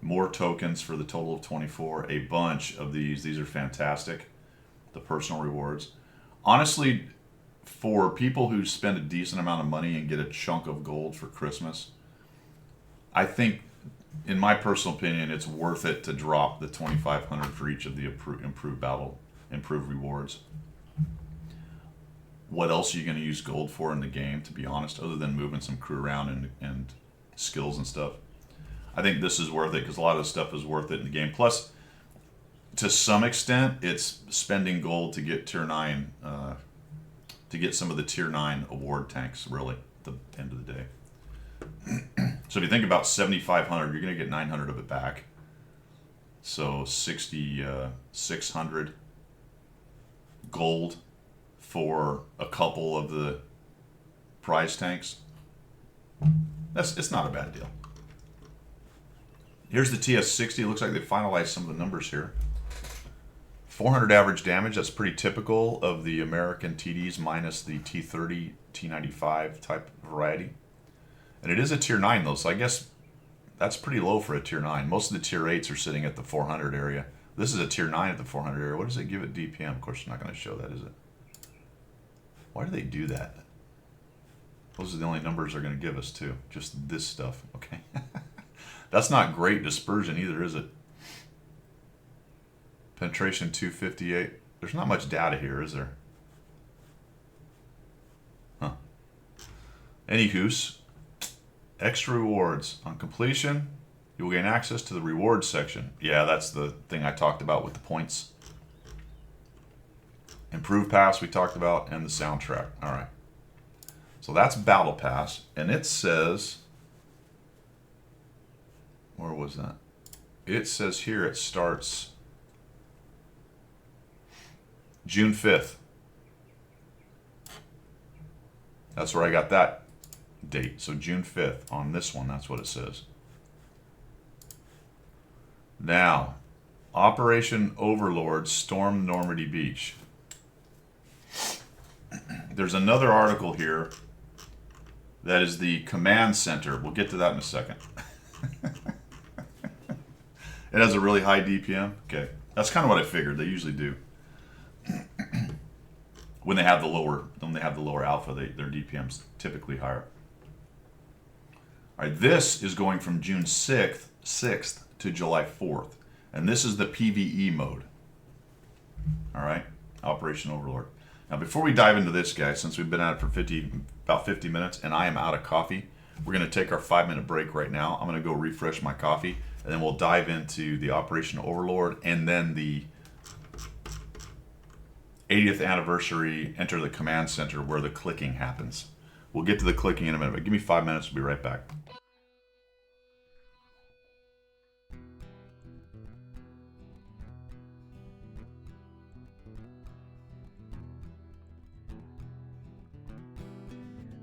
More tokens for the total of 24. A bunch of these. These are fantastic. The personal rewards. Honestly, for people who spend a decent amount of money and get a chunk of gold for Christmas, I think, in my personal opinion, it's worth it to drop the 2,500 for each of the improved rewards. What else are you going to use gold for in the game, to be honest, other than moving some crew around and skills and stuff? I think this is worth it because a lot of the stuff is worth it in the game. Plus, to some extent, it's spending gold to get tier 9, to get some of the tier 9 award tanks, really, at the end of the day. So if you think about 7,500, you're going to get 900 of it back. So 6,600 gold for a couple of the prize tanks. It's not a bad deal. Here's the TS60. It looks like they finalized some of the numbers here. 400 average damage. That's pretty typical of the American TDs minus the T30, T95 type variety. And it is a tier 9 though, so I guess that's pretty low for a tier 9. Most of the tier 8s are sitting at the 400 area. This is a tier 9 at the 400 area. What does it give it DPM? Of course, I'm not going to show that, is it? Why do they do that? Those are the only numbers they're going to give us too. Just this stuff, okay? That's not great dispersion either, is it? Penetration 258. There's not much data here, is there? Huh. Anywho's. Extra rewards. On completion, you will gain access to the rewards section. Yeah, that's the thing I talked about with the points. Improved Pass we talked about, and the soundtrack. All right. So that's Battle Pass, and it says, where was that? It says here it starts June 5th. That's where I got that date. So June 5th on this one, that's what it says. Now, Operation Overlord stormed Normandy Beach. There's another article here that is the command center. We'll get to that in a second. It has a really high DPM. Okay, that's kind of what I figured. They usually do. When they have the lower alpha, their DPM's typically higher. All right, this is going from June 6th to July 4th, and this is the PVE mode. All right, Operation Overlord. Now, before we dive into this, guys, since we've been at it for about 50 minutes, and I am out of coffee, we're going to take our 5-minute break right now. I'm going to go refresh my coffee, and then we'll dive into the Operation Overlord, and then the 80th anniversary Enter the Command Center where the clicking happens. We'll get to the clicking in a minute, but give me 5 minutes. We'll be right back.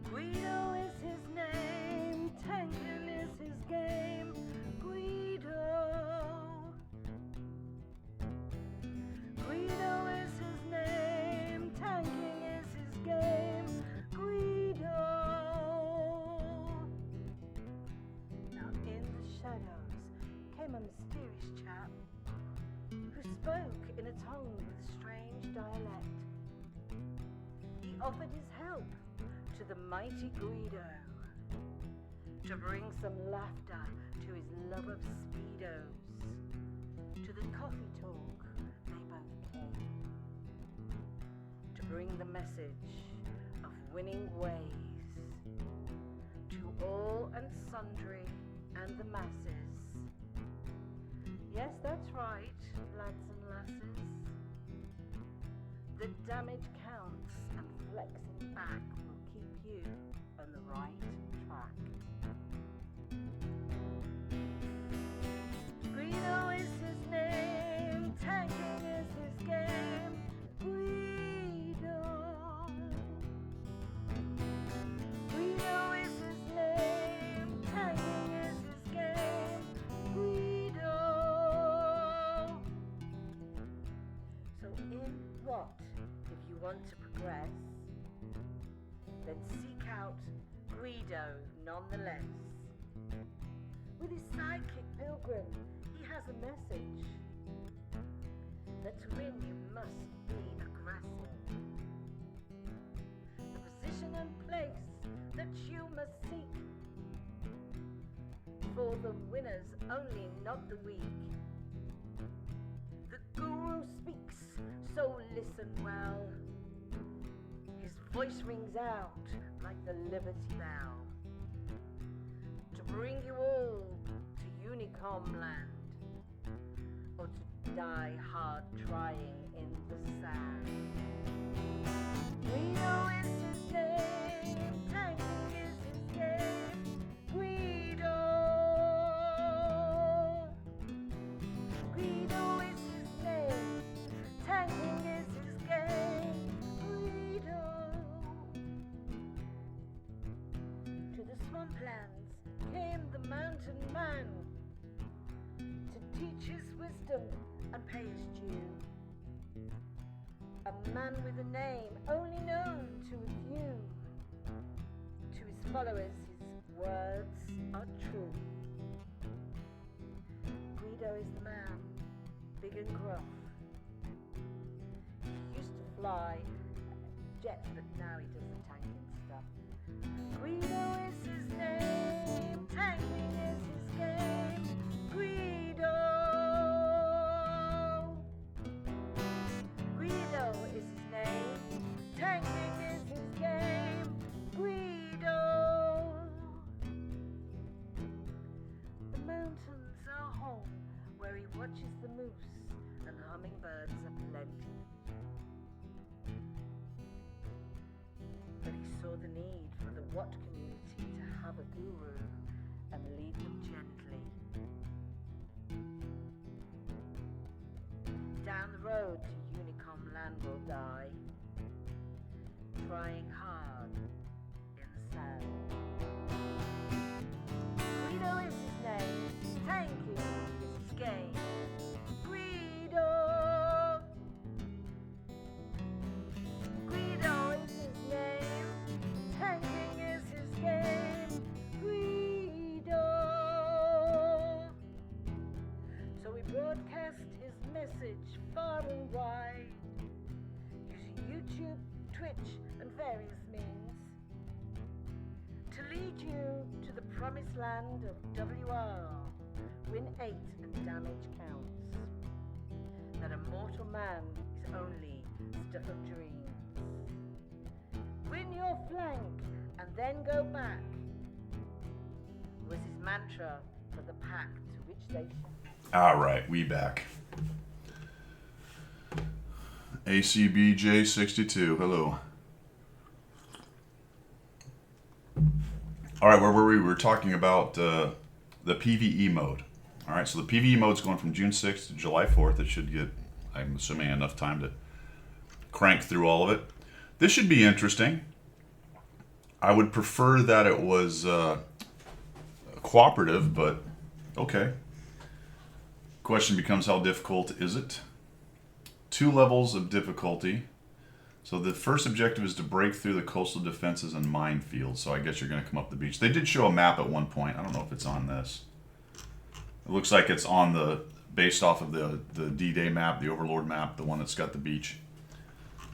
Guido is his name, tanking is his game. Guido. Guido is his name, tanking is his game. Guido. Now in the shadows came a mysterious chap who spoke in a tongue with strange dialect. He offered his help to the mighty Guido to bring some laughter to his love of speedos. To the coffee talk they both came, to bring the message of winning ways to all and sundry and the masses. Yes, that's right, lads and lasses. The damage counts and flexing back will keep you on the right track. Guido is his name, tanking is his game. Guido. Guido is his name, tanking is his game. Guido. So in what, if you want to progress, then seek out Guido nonetheless. With his sidekick Pilgrim, he has a message that to win you must be aggressive. The position and place that you must seek, for the winners only, not the weak. The guru speaks, so listen well. His voice rings out like the Liberty Bell to bring you all to Unicom land, or to die hard trying in the sand. Guido is his name, tanking is his game. Guido. Guido is his name, tanking is his game. Guido. To the swamplands came the mountain man to teach his wisdom and pay his due. A man with a name only known to a few. To his followers his words are true. Guido is the man, big and gruff. He used to fly jets, but now he does the tanking stuff. Guido is his name, tanking is his game. Guido. Guido is his name, tanking is his game. Guido. The mountains are home where he watches the moose and hummingbirds aplenty. But he saw the need for the Wat community to have a guru and lead them gently. Down the road to Unicom land will die, trying hard in the sand. Guido is his name, tanking is his game. Guido. Guido is his name, tanking is his game. Guido. So we research and various means to lead you to the promised land of WR. Win 8 and damage counts. That a mortal man is only stuff of dreams. Win your flank and then go back was his mantra for the pack to which they... All right, we back. ACBJ62, hello. All right, where were we? We were talking about the PvE mode. All right, so the PvE mode's going from June 6th to July 4th. It should get, I'm assuming, enough time to crank through all of it. This should be interesting. I would prefer that it was cooperative, but okay. Question becomes, how difficult is it? 2 levels of difficulty. So the first objective is to break through the coastal defenses and minefields. So I guess you're going to come up the beach. They did show a map at one point. I don't know if it's on this. It looks like it's on the, based off of the D-Day map, the Overlord map, the one that's got the beach.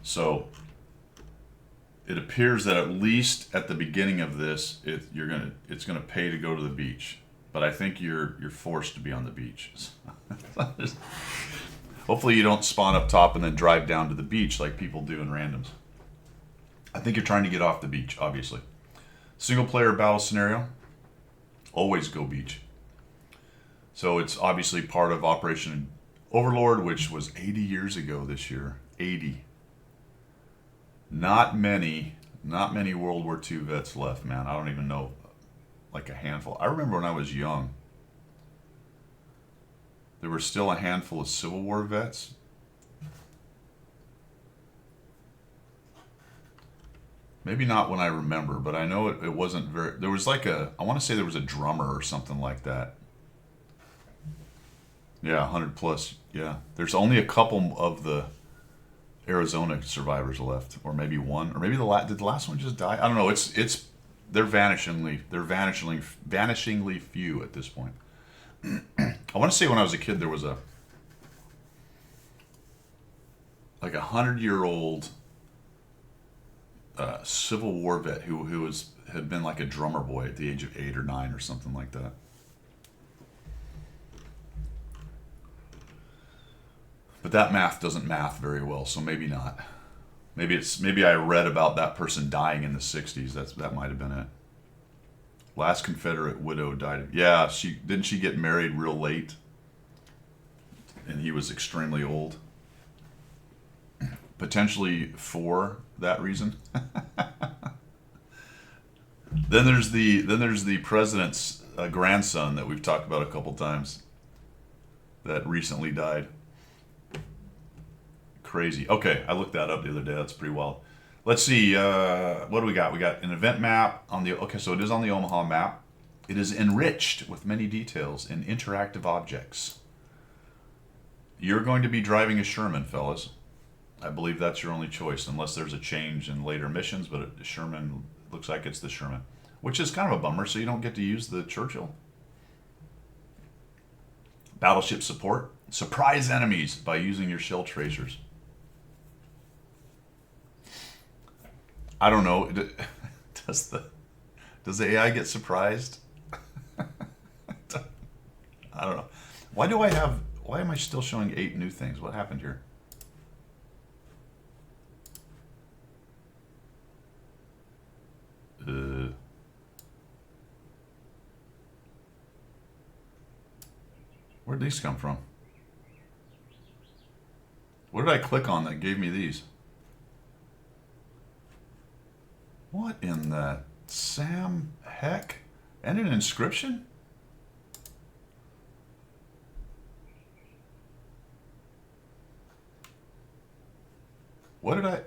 So it appears that at least at the beginning of this, it's gonna pay to go to the beach. But I think you're forced to be on the beach. Hopefully you don't spawn up top and then drive down to the beach like people do in randoms. I think you're trying to get off the beach, obviously. Single player battle scenario, always go beach. So it's obviously part of Operation Overlord, which was 80 years ago this year. 80. Not many World War II vets left, man. I don't even know, like a handful. I remember when I was young, there were still a handful of Civil War vets. Maybe not when I remember, but I know it wasn't very... There was like a... I want to say there was a drummer or something like that. Yeah, 100 plus. Yeah. There's only a couple of the Arizona survivors left. Or maybe one. Or maybe did the last one just die? I don't know. They're vanishingly few at this point. I want to say when I was a kid, there was like 100-year-old Civil War vet who had been like a drummer boy at the age of 8 or 9 or something like that. But that math doesn't math very well, so maybe not. Maybe I read about that person dying in the 60s. That might have been it. Last Confederate widow died. Yeah, didn't she get married real late? And he was extremely old. Potentially for that reason. Then there's the president's grandson that we've talked about a couple times that recently died. Crazy. Okay, I looked that up the other day. That's pretty wild. Let's see, what do we got? We got an event map on the, okay, so it is on the Omaha map. It is enriched with many details and interactive objects. You're going to be driving a Sherman, fellas. I believe that's your only choice, unless there's a change in later missions, but Sherman, looks like it's the Sherman. Which is kind of a bummer, so you don't get to use the Churchill. Battleship support. Surprise enemies by using your shell tracers. I don't know. Does the AI get surprised? I don't know. Why am I still showing 8 new things? What happened here? Where'd these come from? What did I click on that gave me these? What in the Sam heck? And an inscription? What did I...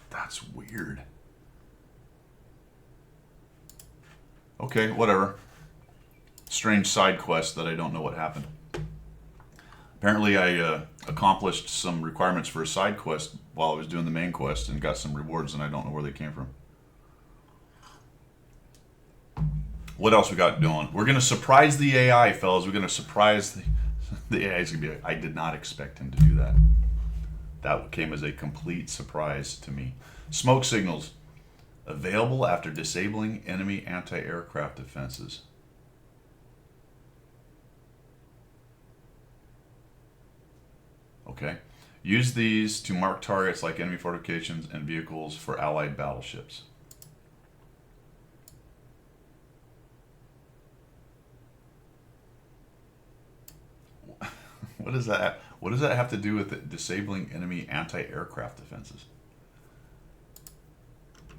That's weird. Okay, whatever. Strange side quest that I don't know what happened. Apparently I accomplished some requirements for a side quest while I was doing the main quest and got some rewards, and I don't know where they came from. What else we got going? We're going to surprise the AI, fellas. We're going to surprise the AI. Is going to be like, I did not expect him to do that. That came as a complete surprise to me. Smoke signals available after disabling enemy anti-aircraft defenses. Okay. Use these to mark targets like enemy fortifications and vehicles for allied battleships. What does that? What does that have to do with it? Disabling enemy anti-aircraft defenses?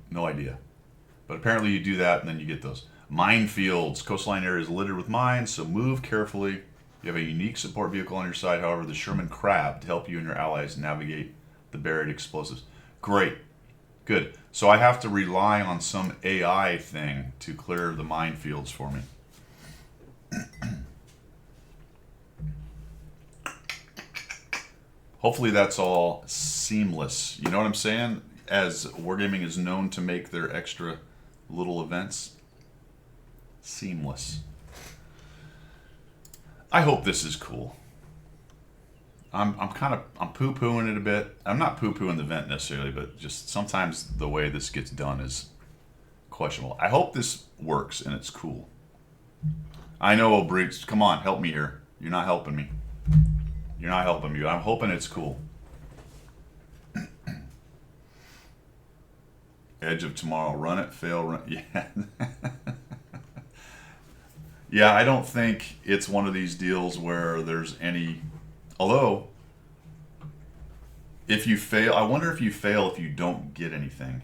No idea. But apparently you do that and then you get those. Minefields. Coastline areas littered with mines, so move carefully. You have a unique support vehicle on your side, however, the Sherman Crab, to help you and your allies navigate the buried explosives. Great. Good. So I have to rely on some AI thing to clear the minefields for me. Hopefully that's all seamless. You know what I'm saying? As Wargaming is known to make their extra little events seamless. I hope this is cool. I'm poo-pooing it a bit. I'm not poo-pooing the event necessarily, but just sometimes the way this gets done is questionable. I hope this works and it's cool. I know, Breach. Come on, help me here. You're not helping me. You're not helping me. I'm hoping it's cool. Edge of Tomorrow. Run it, fail, run. Yeah. Yeah, I don't think it's one of these deals where there's any... Although, if you fail... I wonder if you fail if you don't get anything.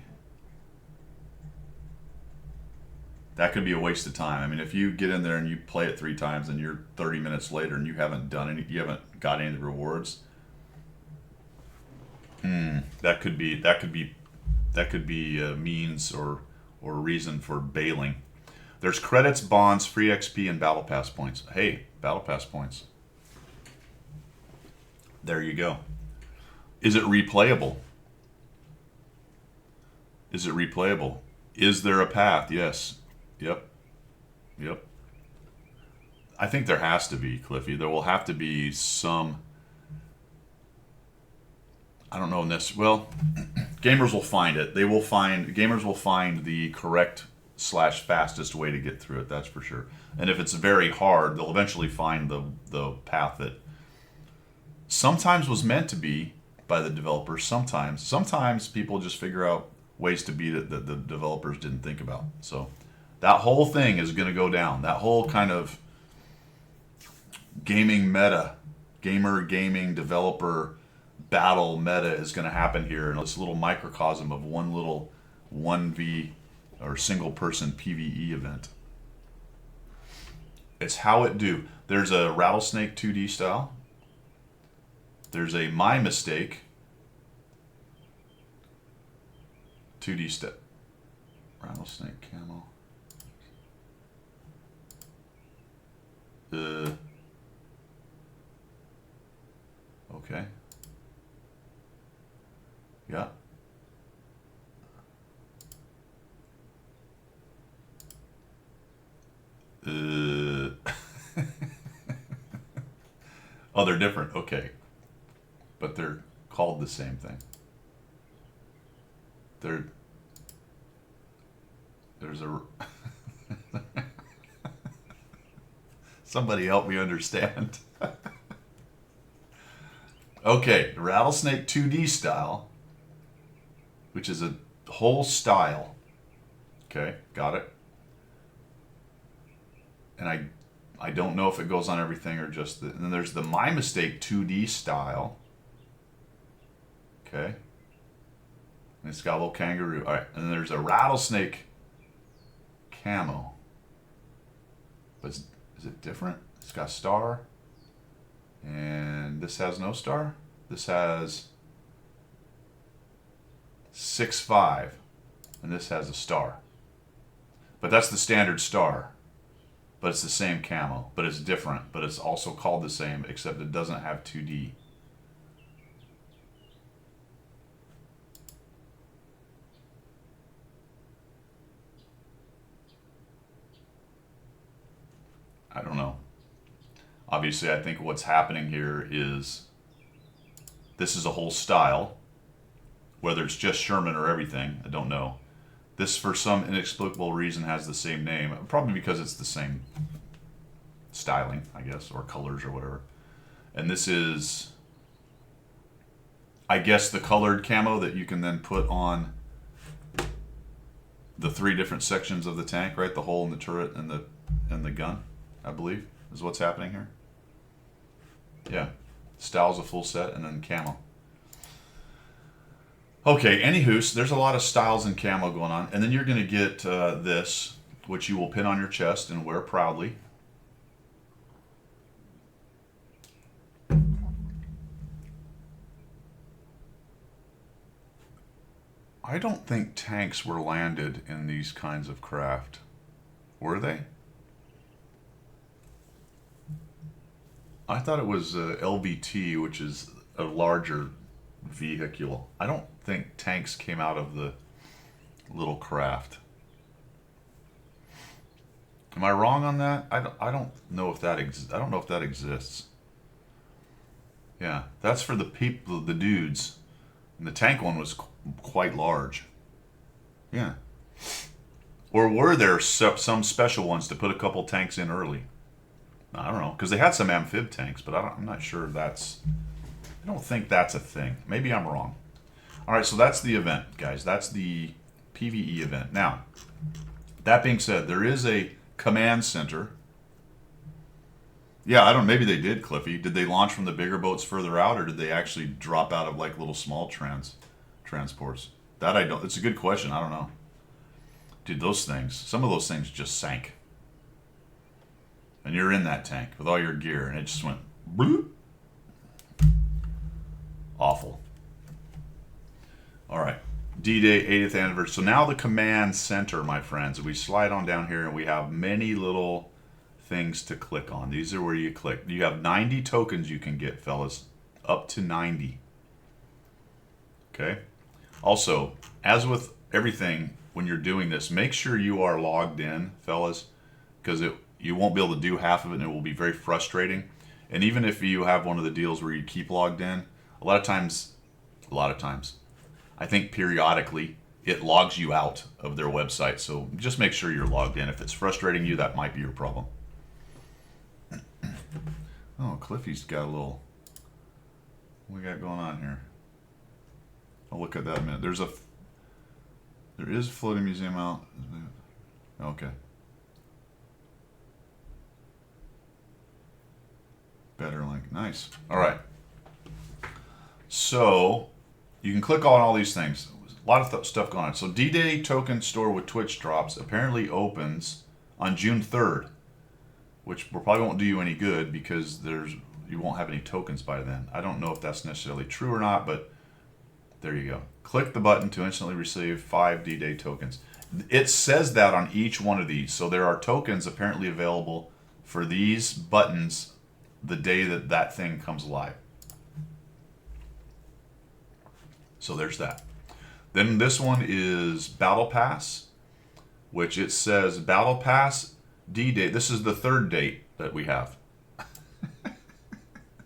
That could be a waste of time. I mean, if you get in there and you play it 3 times and you're 30 minutes later and you haven't done any... You haven't got any of the rewards... That could be a means or reason for bailing. There's credits, bonds, free XP, and battle pass points. Hey, battle pass points. There you go. Is it replayable? Is it replayable? Is there a path? Yes. Yep. Yep. I think there has to be, Cliffy. There will have to be some... I don't know necessarily. Well, gamers will find it. Gamers will find the correct / fastest way to get through it. That's for sure. And if it's very hard, they'll eventually find the path that sometimes was meant to be by the developers. Sometimes people just figure out ways to beat it that the developers didn't think about. So that whole thing is going to go down. That whole kind of gaming meta, gaming developer battle meta is going to happen here in this little microcosm of one little 1v or single person PvE event. It's how it do. There's a Rattlesnake 2D style. There's a My Mistake 2D step. Rattlesnake camo. Okay. Yeah. Oh, they're different. Okay. But they're called the same thing. There's a... Somebody help me understand. Okay, Rattlesnake 2D style, which is a whole style. Okay, got it. And I don't know if it goes on everything or just the... And then there's the My Mistake 2D style. Okay. And it's got a little kangaroo. All right, and then there's a Rattlesnake camo. But is it different? It's got a star. And this has no star. This has 6.5. And this has a star. But that's the standard star. But it's the same camo. But it's different. But it's also called the same, except it doesn't have 2D. I don't know. Obviously, I think what's happening here is This is a whole style. Whether it's just Sherman or everything, I don't know. This, for some inexplicable reason, has the same name. Probably because it's the same styling, I guess, or colors or whatever. And this is, I guess, the colored camo that you can then put on the 3 different sections of the tank, right? The hole in the turret and the gun, I believe, is what's happening here. Yeah. Style's a full set and then camo. Okay, anywho, there's a lot of styles and camo going on. And then you're going to get this, which you will pin on your chest and wear proudly. I don't think tanks were landed in these kinds of craft. Were they? I thought it was LVT, which is a larger vehicle. I don't think tanks came out of the little craft. Am I wrong on that? I don't know if that I don't know if that exists. Yeah, that's for the people, the dudes. And the tank one was quite large. Yeah. Or were there some special ones to put a couple tanks in early? I don't know, because they had some amphib tanks, but I'm not sure that's... I don't think that's a thing. Maybe I'm wrong. All right, so that's the event, guys. That's the PvE event. Now, that being said, there is a command center. Yeah, I don't know. Maybe they did, Cliffy. Did they launch from the bigger boats further out, or did they actually drop out of like little small transports? That I don't... It's a good question. I don't know. Dude, those things... Some of those things just sank. And you're in that tank with all your gear, and it just went bloop. Awful. All right. D-Day 80th anniversary. So now the command center, my friends. We slide on down here, and we have many little things to click on. These are where you click. You have 90 tokens you can get, fellas. Up to 90. Okay? Also, as with everything, when you're doing this, make sure you are logged in, fellas, because you won't be able to do half of it, and it will be very frustrating. And even if you have one of the deals where you keep logged in, a lot of times, I think periodically, it logs you out of their website. So just make sure you're logged in. If it's frustrating you, that might be your problem. Oh, Cliffy's got a little... What we got going on here? I'll look at that in a minute. There is a floating museum out. Okay. Better link. Nice. All right. So you can click on all these things. A lot of stuff going on. So D-Day token store with Twitch drops apparently opens on June 3rd, which probably won't do you any good because you won't have any tokens by then. I don't know if that's necessarily true or not, but there you go. Click the button to instantly receive 5 D-Day tokens. It says that on each one of these. So there are tokens apparently available for these buttons the day that thing comes live. So there's that. Then this one is Battle Pass, which it says Battle Pass D-Day. This is the 3rd date that we have.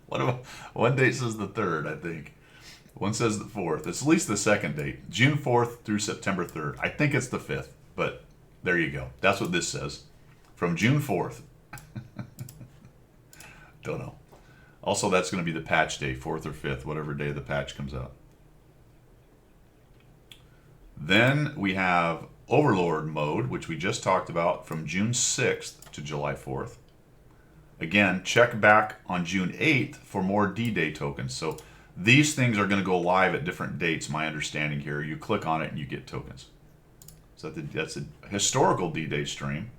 One date says the 3rd, I think. One says the 4th. It's at least the 2nd date. June 4th through September 3rd. I think it's the 5th, but there you go. That's what this says. From June 4th. Don't know. Also, that's going to be the patch day, 4th or 5th, whatever day the patch comes out. Then we have Overlord mode, which we just talked about, from June 6th to July 4th. Again, check back on June 8th for more D-Day tokens. So these things are going to go live at different dates, my understanding here. You click on it and you get tokens. So that's a historical D-Day stream.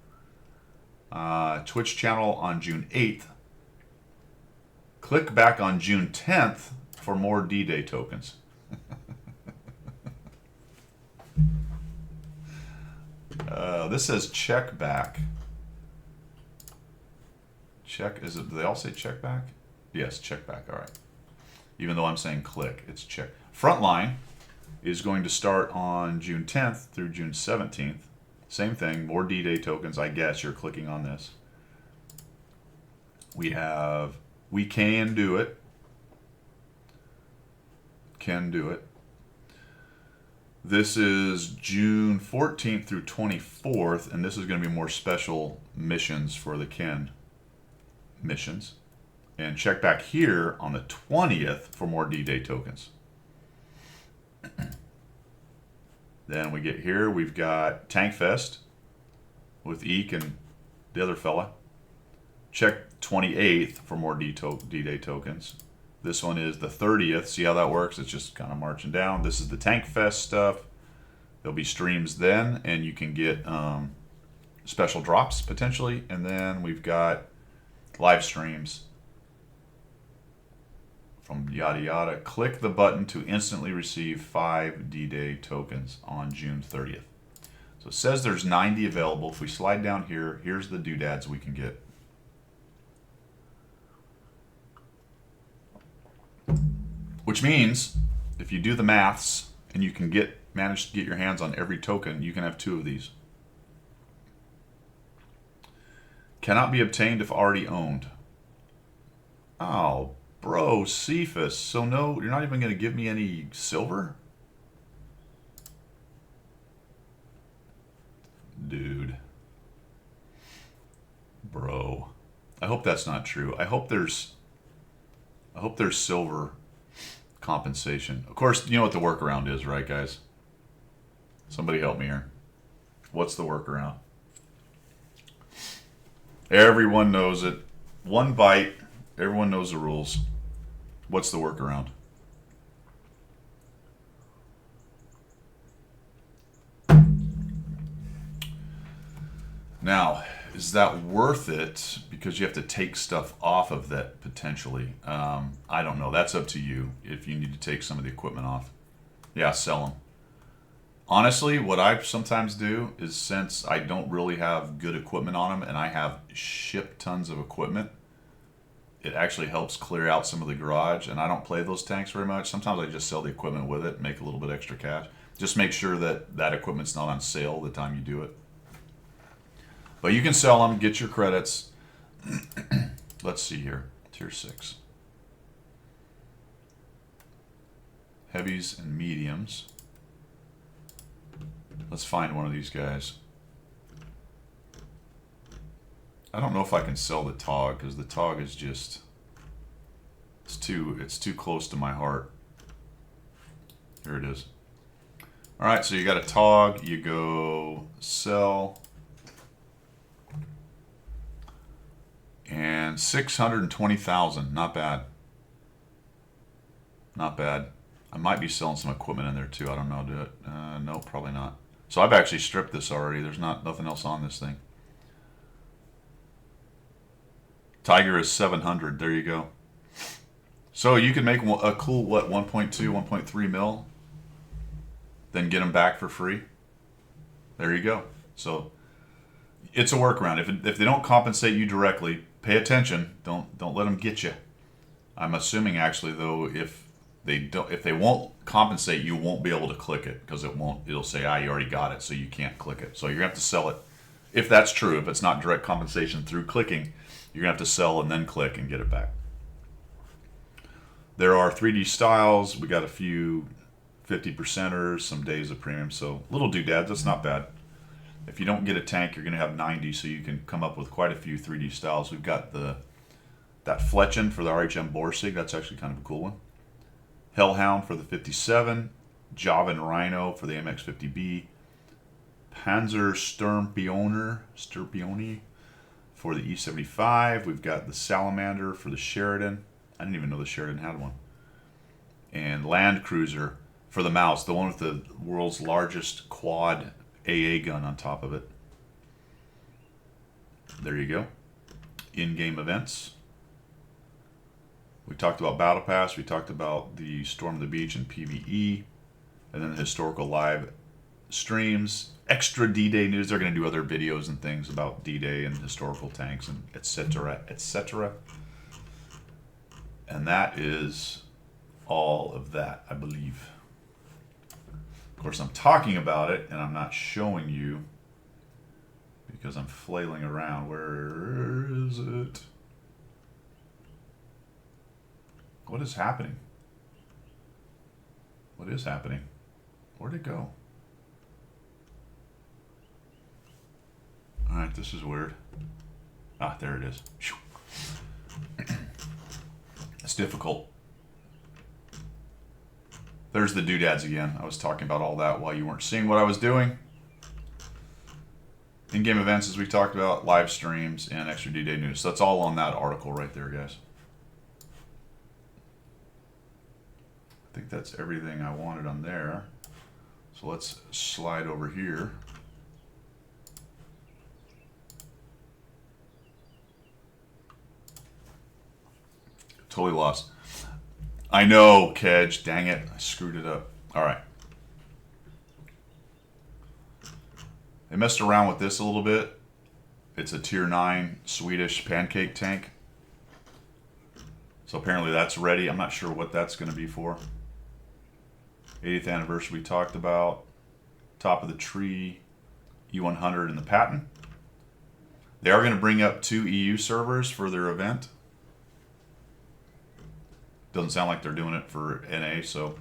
Twitch channel on June 8th. Click back on June 10th for more D-Day tokens. This says check back. Check, is it, do they all say check back? Yes, check back, all right. Even though I'm saying click, it's check. Frontline is going to start on June 10th through June 17th. Same thing, more D-Day tokens, I guess you're clicking on this. We have We Can Do It. can do it. This is June 14th through 24th, and this is going to be more special missions for the Ken missions. And check back here on the 20th for more D-Day tokens. Then we get here, we've got Tank Fest with Eek and the other fella. Check 28th for more D-Day tokens. This one is the 30th. See how that works? It's just kind of marching down. This is the Tank Fest stuff. There'll be streams then, and you can get special drops potentially. And then we've got live streams from yada yada. Click the button to instantly receive 5 D-Day tokens on June 30th. So it says there's 90 available. If we slide down here, here's the doodads we can get. Which means if you do the maths and you can manage to get your hands on every token, you can have 2 of these. Cannot be obtained if already owned. Oh, bro, Cephas. So no, you're not even going to give me any silver? Dude. Bro. I hope that's not true. I hope there's silver compensation. Of course, you know what the workaround is, right, guys? Somebody help me here. What's the workaround? Everyone knows it. One bite. Everyone knows the rules. What's the workaround? Now, is that worth it? Because you have to take stuff off of that potentially. I don't know. That's up to you if you need to take some of the equipment off. Yeah, sell them. Honestly, what I sometimes do is, since I don't really have good equipment on them and I have ship tons of equipment, it actually helps clear out some of the garage, and I don't play those tanks very much. Sometimes I just sell the equipment with it and make a little bit extra cash. Just make sure that that equipment's not on sale the time you do it. But you can sell them, get your credits. Let's see here. Tier 6. Heavies and mediums. Let's find one of these guys. I don't know if I can sell the Tog, because the Tog is just... It's too close to my heart. Here it is. Alright, so you got a Tog. You go sell... And 620,000, not bad. Not bad. I might be selling some equipment in there too. I don't know. Do it? No, probably not. So I've actually stripped this already. There's nothing else on this thing. Tiger is 700. There you go. So you can make a cool, what, 1.2, 1.3 mil? Then get them back for free. There you go. So it's a workaround. If they don't compensate you directly, pay attention. Don't let them get you. I'm assuming actually though, if they won't compensate, you won't be able to click it, because it'll say, you already got it, so you can't click it. So you're gonna have to sell it. If that's true, if it's not direct compensation through clicking, you're gonna have to sell and then click and get it back. There are 3D styles. We got a few 50%ers, some days of premium. So little doodads, that's not bad. If you don't get a tank, you're going to have 90, so you can come up with quite a few 3D styles. We've got that Fletchen for the RHM Borsig. That's actually kind of a cool one. Hellhound for the 57. Javan Rhino for the MX-50B. Panzer Sturmpione for the E75. We've got the Salamander for the Sheridan. I didn't even know the Sheridan had one. And Land Cruiser for the Mouse, the one with the world's largest quad AA gun on top of it. There you go. In-game events. We talked about Battle Pass. We talked about the Storm the Beach and PvE. And then the historical live streams. Extra D-Day news. They're going to do other videos and things about D-Day and historical tanks and etc. etc. And that is all of that, I believe. Of course, I'm talking about it, and I'm not showing you because I'm flailing around. Where is it? What is happening? What is happening? Where'd it go? Alright, this is weird. Ah, there it is. It's difficult. There's the doodads again. I was talking about all that while you weren't seeing what I was doing. In-game events, as we talked about, live streams, and extra D-Day news. So that's all on that article right there, guys. I think that's everything I wanted on there. So let's slide over here. Totally lost. I know, Kedge. Dang it. I screwed it up. All right. They messed around with this a little bit. It's a tier 9 Swedish pancake tank. So apparently that's ready. I'm not sure what that's going to be for. 80th anniversary we talked about. Top of the tree. E100 and the patent. They are going to bring up 2 EU servers for their event. Doesn't sound like they're doing it for NA, so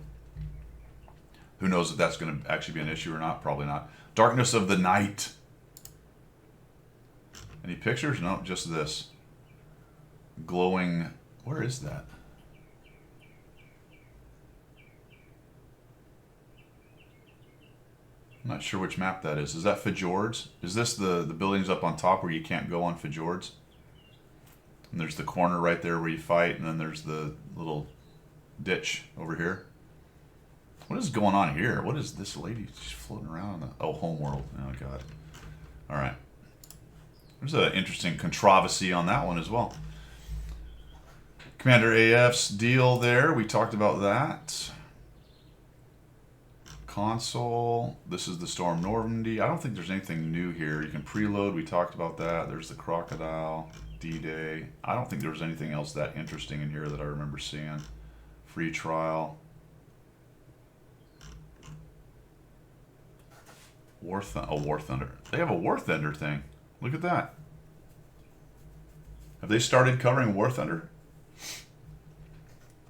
who knows if that's going to actually be an issue or not. Probably not. Darkness of the Night. Any pictures? No, just this. Glowing. Where is that? I'm not sure which map that is. Is that Fjords? Is this the buildings up on top where you can't go on Fjords? And there's the corner right there where you fight, and then there's the little ditch over here. What is going on here? What is this lady? She's floating around on the... Oh, Homeworld. Oh, God. All right. There's an interesting controversy on that one as well. Commander AF's deal there. We talked about that. Console. This is the Storm Normandy. I don't think there's anything new here. You can preload. We talked about that. There's the Crocodile. D-Day. I don't think there was anything else that interesting in here that I remember seeing. Free trial. War Thunder. They have a War Thunder thing. Look at that. Have they started covering War Thunder?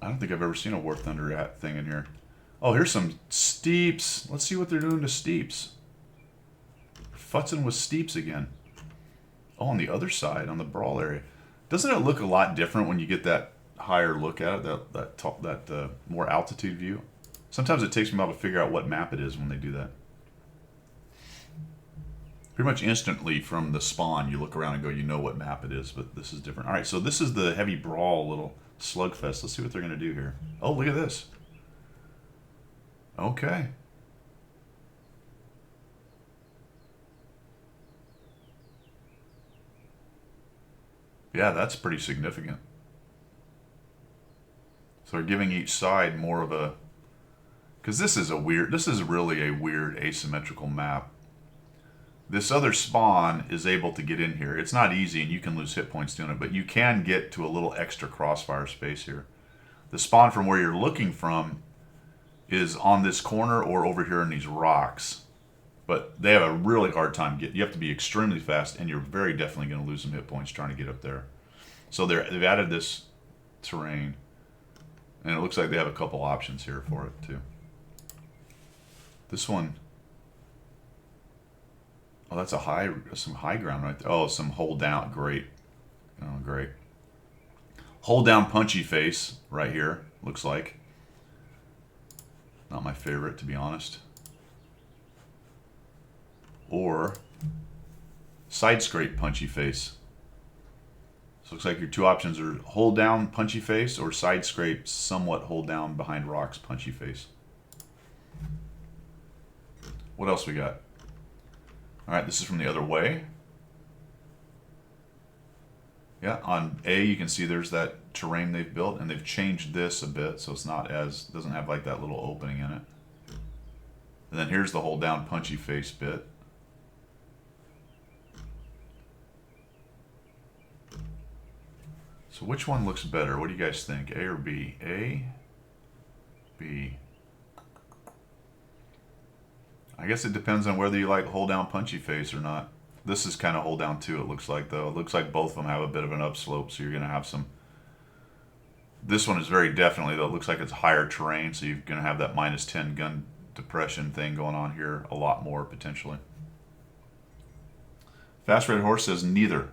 I don't think I've ever seen a War Thunder thing in here. Oh, here's some Steeps. Let's see what they're doing to Steeps. Futzing with Steeps again. Oh, on the other side, on the brawl area. Doesn't it look a lot different when you get that higher look at it, that more altitude view? Sometimes it takes me a while to figure out what map it is when they do that. Pretty much instantly from the spawn, you look around and go, you know what map it is, but this is different. All right, so this is the heavy brawl little slugfest. Let's see what they're going to do here. Oh, look at this. Okay. Yeah, that's pretty significant. So they're giving each side more of a... Because this is really a weird asymmetrical map. This other spawn is able to get in here. It's not easy and you can lose hit points doing it, but you can get to a little extra crossfire space here. The spawn from where you're looking from is on this corner or over here in these rocks. But they have a really hard time getting. You have to be extremely fast, and you're very definitely going to lose some hit points trying to get up there. So they've added this terrain, and it looks like they have a couple options here for it too. This one, oh, that's some high ground right there. Oh, some hold down. Great, oh, great. Hold down punchy face right here. Looks like not my favorite, to be honest. Or side scrape punchy face. So it looks like your two options are hold down punchy face or side scrape somewhat hold down behind rocks punchy face. What else we got? All right, this is from the other way. Yeah, on A you can see there's that terrain they've built, and they've changed this a bit so it's not as, doesn't have like that little opening in it. And then here's the hold down punchy face bit. So which one looks better? What do you guys think? A or B? A? B? I guess it depends on whether you like hold down punchy face or not. This is kind of hold down too, it looks like, though. It looks like both of them have a bit of an upslope, so you're going to have some This one is very definitely, though, it looks like it's higher terrain, so you're going to have that -10 gun depression thing going on here a lot more, potentially. Fast Red Horse says neither.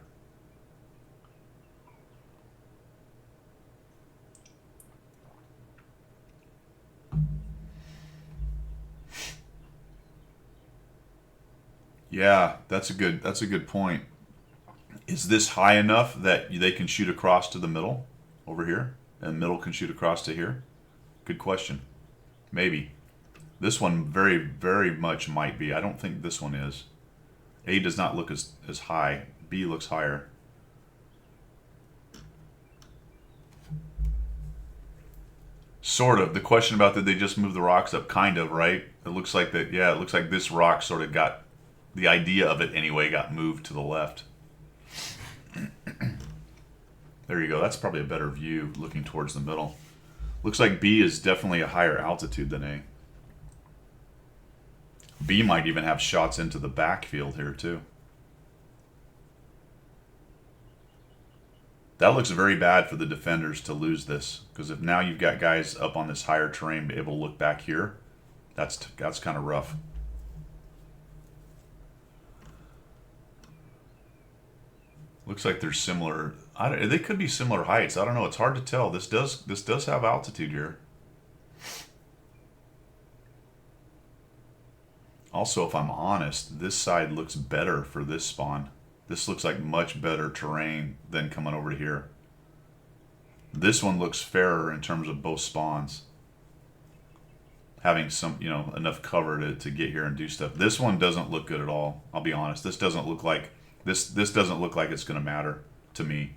Yeah, that's a good point. Is this high enough that they can shoot across to the middle over here, and middle can shoot across to here? Good question. Maybe. This one very, very much might be. I don't think this one is. A does not look as high. B looks higher. Sort of. The question about did they just move the rocks up? Kind of, right? It looks like that. Yeah, it looks like this rock sort of got, the idea of it anyway, got moved to the left. There you go. That's probably a better view looking towards the middle. Looks like B is definitely a higher altitude than A. B might even have shots into the backfield here too. That looks very bad for the defenders to lose this, because if now you've got guys up on this higher terrain able to look back here, that's kind of rough. Looks like they're similar. They could be similar heights. I don't know. It's hard to tell. This does have altitude here. Also, if I'm honest, this side looks better for this spawn. This looks like much better terrain than coming over here. This one looks fairer in terms of both spawns. Having some, enough cover to get here and do stuff. This one doesn't look good at all. I'll be honest. This doesn't look like this doesn't look like it's going to matter to me.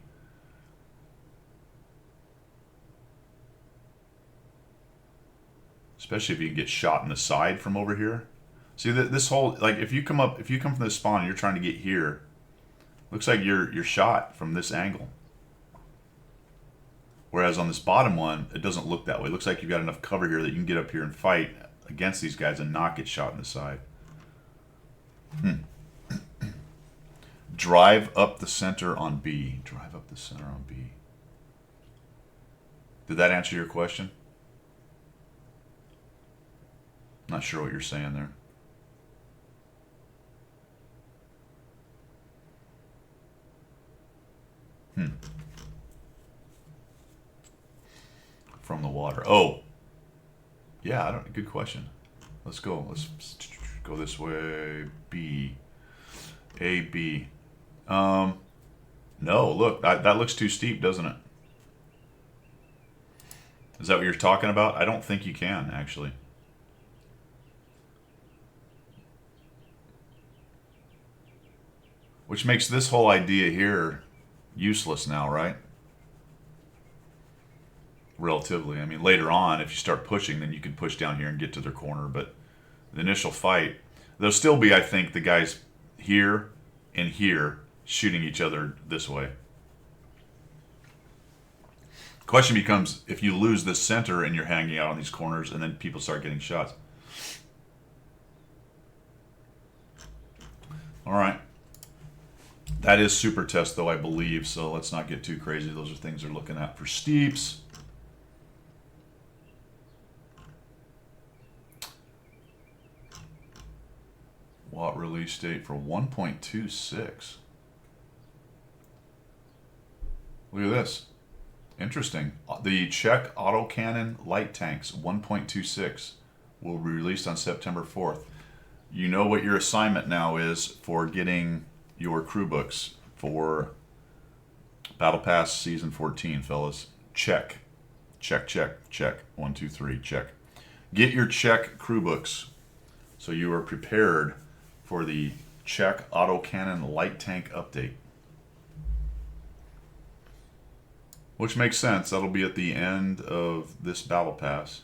Especially if you can get shot in the side from over here. See this whole, like, if you come from this spawn and you're trying to get here, looks like you're shot from this angle. Whereas on this bottom one, it doesn't look that way. It looks like you've got enough cover here that you can get up here and fight against these guys and not get shot in the side. Drive up the center on B. Drive up the center on B. Did that answer your question? Not sure what you're saying there. From the water. Oh. Yeah, good question. Let's go. Let's go this way. B. A, B. No, look, that looks too steep, doesn't it? Is that what you're talking about? I don't think you can, actually. Which makes this whole idea here useless now, right? Relatively. I mean, later on, if you start pushing, then you can push down here and get to their corner. But the initial fight, there'll still be, I think, the guys here and here shooting each other this way. Question becomes, if you lose the center and you're hanging out on these corners and then people start getting shots. All right. That is super test, though, I believe, so let's not get too crazy. Those are things they're looking at for steeps. Watt release date for 1.26. Look at this. Interesting. The Czech autocannon light tanks 1.26 will be released on September 4th. You know what your assignment now is for getting your crew books for Battle Pass Season 14, fellas. Check. Check, check, check. 1, 2, 3, check. Get your Czech crew books so you are prepared for the Czech autocannon light tank update. Which makes sense. That'll be at the end of this Battle Pass.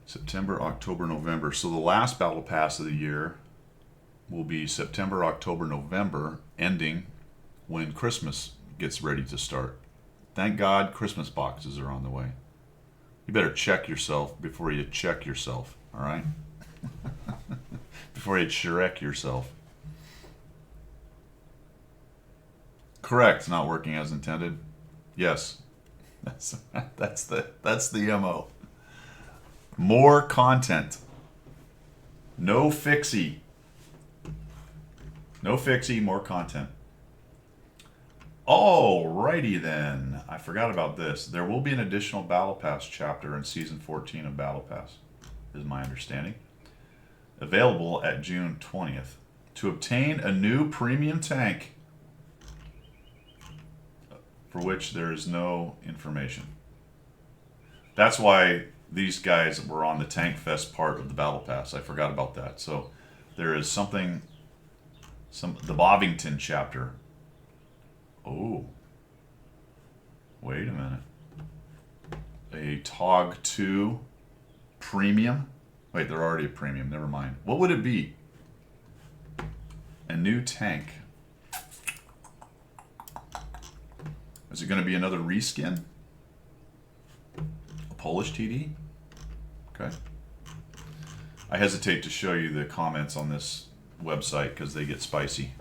September, October, November. So the last Battle Pass of the year will be September, October, November, ending when Christmas gets ready to start. Thank God Christmas boxes are on the way. You better check yourself before you check yourself, all right? Before you Shrek yourself. Correct, not working as intended. Yes. That's the MO. More content. No fixie. No fixie, more content. Alrighty then. I forgot about this. There will be an additional Battle Pass chapter in Season 14 of Battle Pass, is my understanding. Available at June 20th. To obtain a new premium tank, for which there is no information. That's why these guys were on the Tank Fest part of the Battle Pass. I forgot about that. So there is something, the Bovington chapter. Oh. Wait a minute. A TOG 2 premium? Wait, they're already a premium. Never mind. What would it be? A new tank. Is it going to be another reskin? A Polish TD? Okay. I hesitate to show you the comments on this website because they get spicy.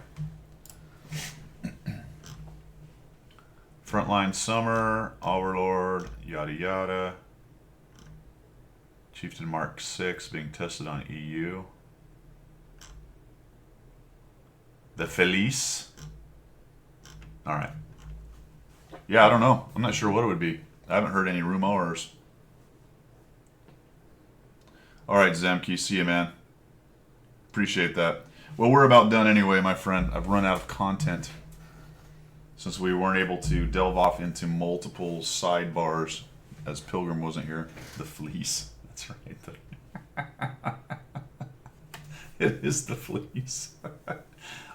Frontline Summer, Overlord, yada yada. Chieftain Mark 6 being tested on EU. The Felice. Alright. Yeah, I don't know. I'm not sure what it would be. I haven't heard any rumors. Alright, Zemke, see you, man. Appreciate that. Well, we're about done anyway, my friend. I've run out of content. Since we weren't able to delve off into multiple sidebars as Pilgrim wasn't here. The Fleece. That's right. It is the Fleece.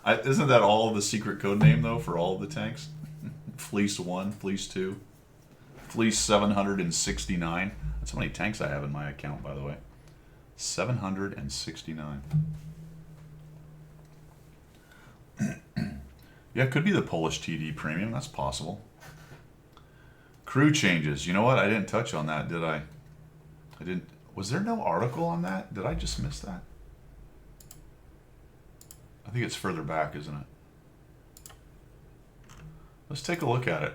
Isn't that all the secret code name, though, for all of the tanks? Fleece 1, Fleece 2, Fleece 769. That's how many tanks I have in my account, by the way. 769. Yeah, it could be the Polish TD Premium. That's possible. Crew changes. You know what? I didn't touch on that, did I? I didn't. Was there no article on that? Did I just miss that? I think it's further back, isn't it? Let's take a look at it.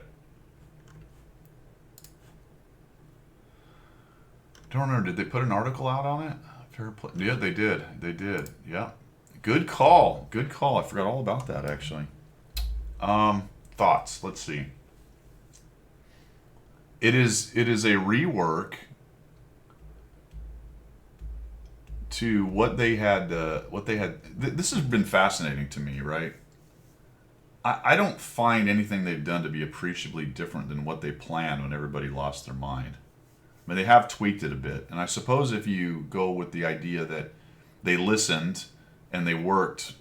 Don't remember. Did they put an article out on it? Fair play. Yeah, they did. They did. Yeah. Good call. Good call. I forgot all about that, actually. Thoughts. Let's see. It is a rework to what they had. This has been fascinating to me, right? I don't find anything they've done to be appreciably different than what they planned when everybody lost their mind. I mean, they have tweaked it a bit, and I suppose if you go with the idea that they listened and they worked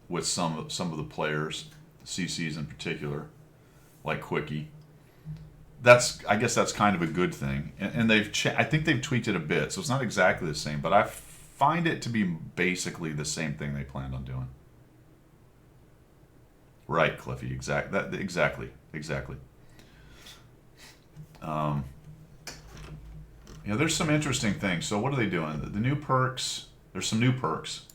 with some of the players, CCs in particular, like Quickie, I guess that's kind of a good thing. And I think they've tweaked it a bit, so it's not exactly the same, but I find it to be basically the same thing they planned on doing. Right, Cliffy. Exactly. Yeah, there's some interesting things. So what are they doing? The new perks. There's some new perks.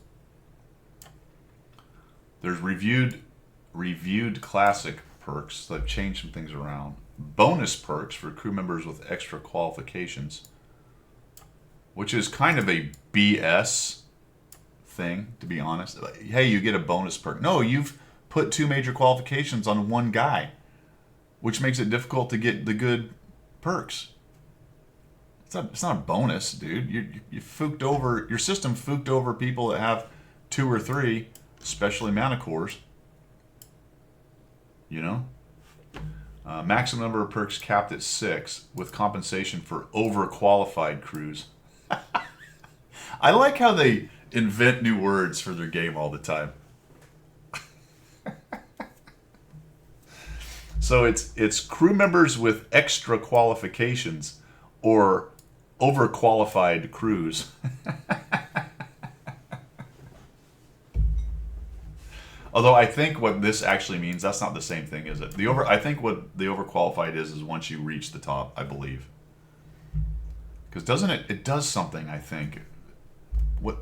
There's reviewed classic perks. They've changed some things around. Bonus perks for crew members with extra qualifications, which is kind of a BS thing, to be honest. Hey, you get a bonus perk. No, you've put 2 major qualifications on one guy, which makes it difficult to get the good perks. It's not a bonus, dude. You fooked over, your system fooked over people that have 2 or 3, especially mana cores. You know? Maximum number of perks capped at 6 with compensation for overqualified crews. I like how they invent new words for their game all the time. So it's crew members with extra qualifications or overqualified crews. Although I think what this actually means, that's not the same thing, is it? I think what the overqualified is once you reach the top, I believe. Because doesn't it? It does something, I think. What?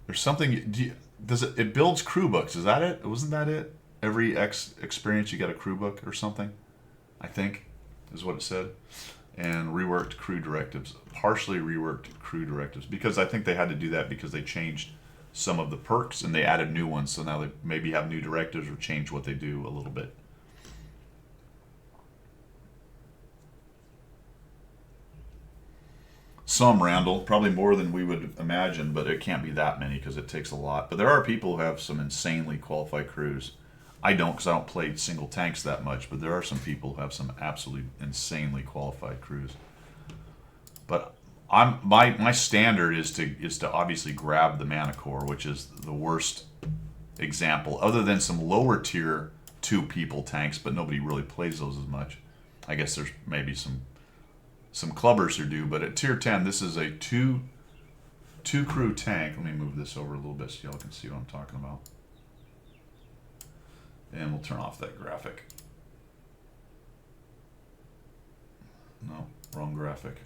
There's something. Does it? It builds crew books. Is that it? Wasn't that it? every experience you get a crew book or something, I think, is what it said. And reworked crew directives, partially reworked crew directives, because I think they had to do that because they changed some of the perks and they added new ones. So now they maybe have new directives or change what they do a little bit. Some, Randall, probably more than we would imagine, but it can't be that many because it takes a lot. But there are people who have some insanely qualified crews. I don't, because I don't play single tanks that much, but there are some people who have some absolutely insanely qualified crews. But my standard is to obviously grab the Mana Core, which is the worst example, other than some lower tier 2 people tanks, but nobody really plays those as much. I guess there's maybe some clubbers who do, but at tier 10, this is a two crew tank. Let me move this over a little bit so y'all can see what I'm talking about. And we'll turn off that graphic. No, wrong graphic.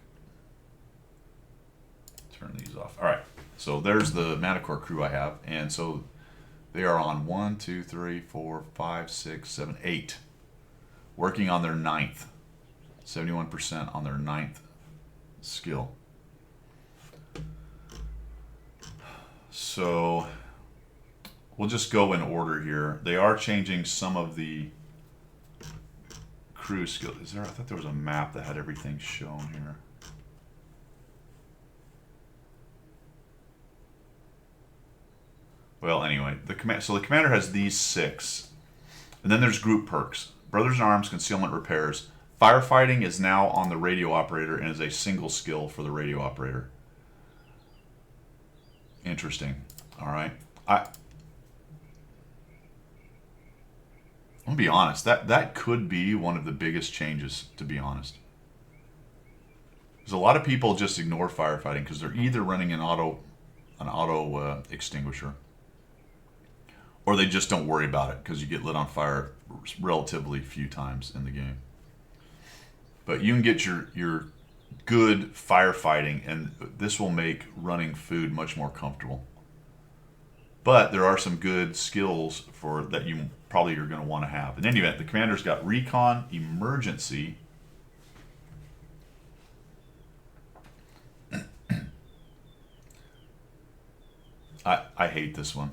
Turn these off. All right, so there's the Mana Core crew I have, and so they are on 1, 2, 3, 4, 5, 6, 7, 8, working on their 9th. 71% on their 9th skill. So we'll just go in order here. They are changing some of the crew skill. Is there? I thought there was a map that had everything shown here. Well, anyway, the commander has these 6, and then there's group perks: Brothers in Arms, Concealment, Repairs. Firefighting is now on the radio operator and is a single skill for the radio operator. Interesting. All right. I'm gonna be honest. That could be one of the biggest changes, to be honest. Because a lot of people just ignore firefighting because they're either running an auto extinguisher, or they just don't worry about it because you get lit on fire relatively few times in the game. But you can get your good firefighting, and this will make running food much more comfortable. But there are some good skills that you probably are going to want to have. In any event, the commander's got Recon, Emergency. I hate this one.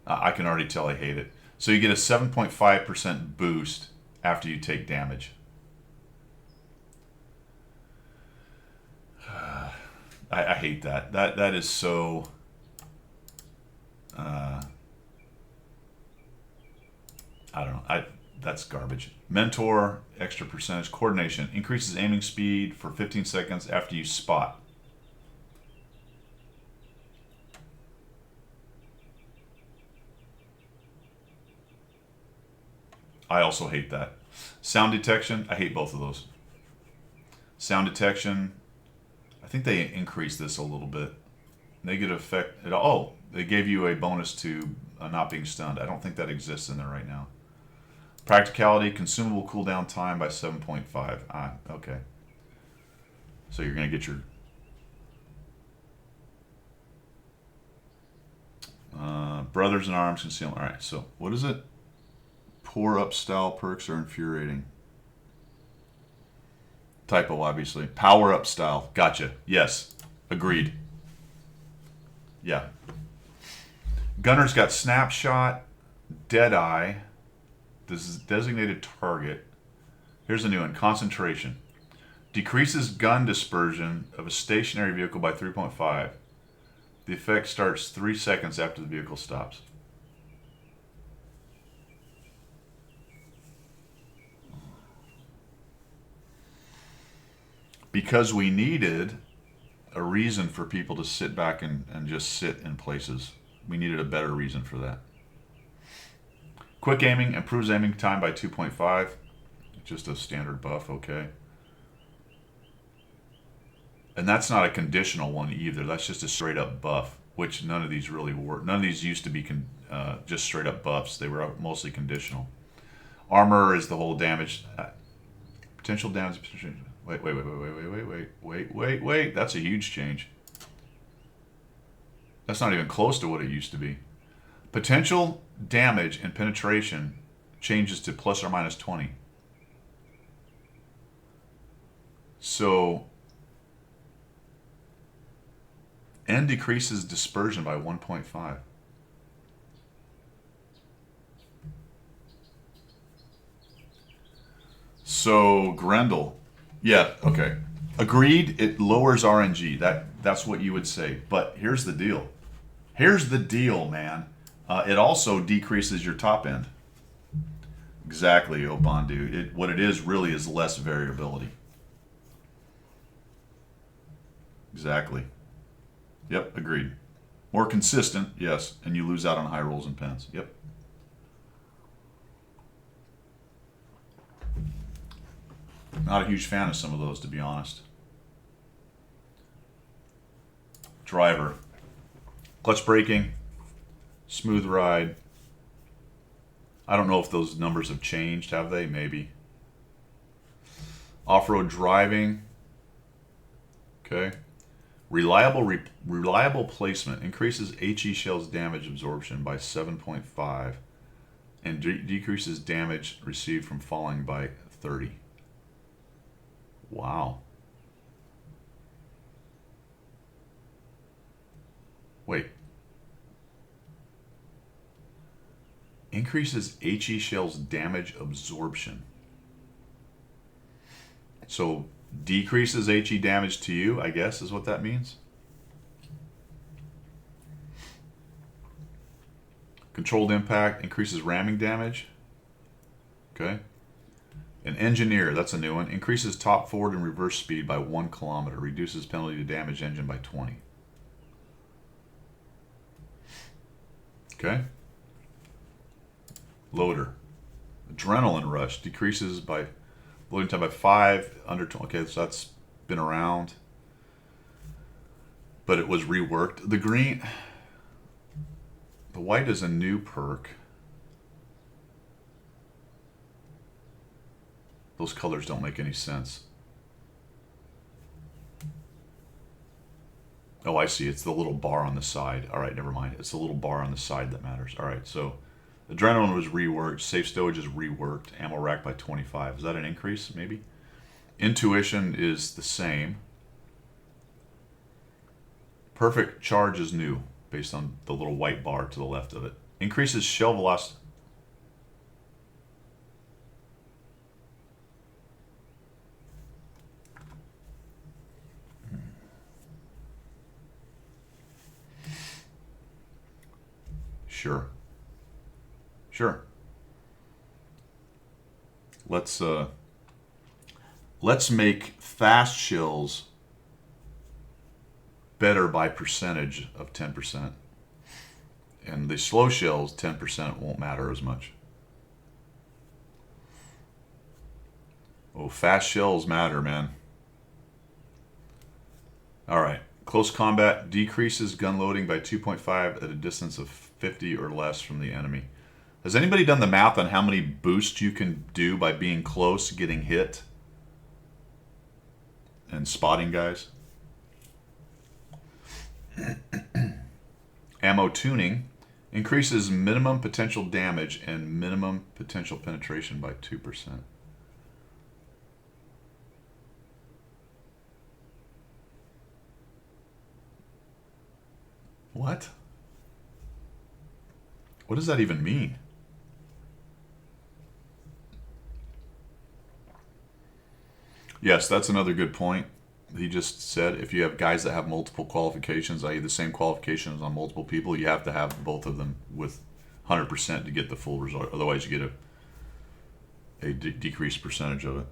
I can already tell I hate it. So you get a 7.5% boost after you take damage. I hate that. That is so. I don't know. That's garbage. Mentor, extra percentage. Coordination increases aiming speed for 15 seconds after you spot. I also hate that. Sound detection, I hate both of those. Sound detection, I think they increased this a little bit. Negative effect. Oh, they gave you a bonus to not being stunned. I don't think that exists in there right now. Practicality, consumable cooldown time by 7.5. Okay. So you're going to get your... Brothers in Arms, Concealment. All right, so what is it? Pour up style perks are infuriating. Typo, obviously. Power up style. Gotcha. Yes. Agreed. Yeah. Gunner's got Snapshot, Deadeye. This is designated target. Here's a new one. Concentration. Decreases gun dispersion of a stationary vehicle by 3.5. The effect starts 3 seconds after the vehicle stops. Because we needed a reason for people to sit back and just sit in places. We needed a better reason for that. Quick aiming improves aiming time by 2.5. Just a standard buff, okay. And that's not a conditional one either. That's just a straight up buff, which none of these really were. None of these used to be just straight up buffs. They were mostly conditional. Armor is the whole damage. Potential damage. Wait. That's a huge change. That's not even close to what it used to be. Potential damage and penetration changes to plus or minus 20. So N decreases dispersion by 1.5. So Grendel, yeah, okay, agreed. It lowers RNG. That's what you would say. But here's the deal. Here's the deal, man. It also decreases your top end. Exactly, Obandu. What it is really is less variability. Exactly. Yep, agreed. More consistent, yes, and you lose out on high rolls and pens. Yep. Not a huge fan of some of those, to be honest. Driver. Clutch braking. Smooth ride. I don't know if those numbers have changed, have they? Maybe. Off-road driving. Okay. Reliable placement increases HE shells damage absorption by 7.5 and decreases damage received from falling by 30. Wow. Wait. Increases HE shells damage absorption. So decreases HE damage to you, I guess, is what that means. Controlled impact increases ramming damage. Okay. An engineer, that's a new one, increases top, forward, and reverse speed by 1 kilometer, reduces penalty to damage engine by 20. Okay. Loader. Adrenaline rush decreases by loading time by 5 under 20. Okay, so that's been around, but it was reworked. The green, the white is a new perk. Those colors don't make any sense. Oh, I see. It's the little bar on the side. All right, never mind. It's the little bar on the side that matters. All right, so adrenaline was reworked. Safe stowage is reworked. Ammo rack by 25. Is that an increase, maybe? Intuition is the same. Perfect charge is new, based on the little white bar to the left of it. Increases shell velocity. Sure. Sure. Let's make fast shells better by percentage of 10%. And the slow shells, 10% won't matter as much. Oh, fast shells matter, man. All right. Close combat decreases gun loading by 2.5 at a distance of 50 or less from the enemy. Has anybody done the math on how many boosts you can do by being close, getting hit, and spotting guys? Ammo tuning increases minimum potential damage and minimum potential penetration by 2%. What? What does that even mean? Yes, that's another good point. He just said if you have guys that have multiple qualifications, i.e. the same qualifications on multiple people, you have to have both of them with 100% to get the full result. Otherwise, you get a decreased percentage of it.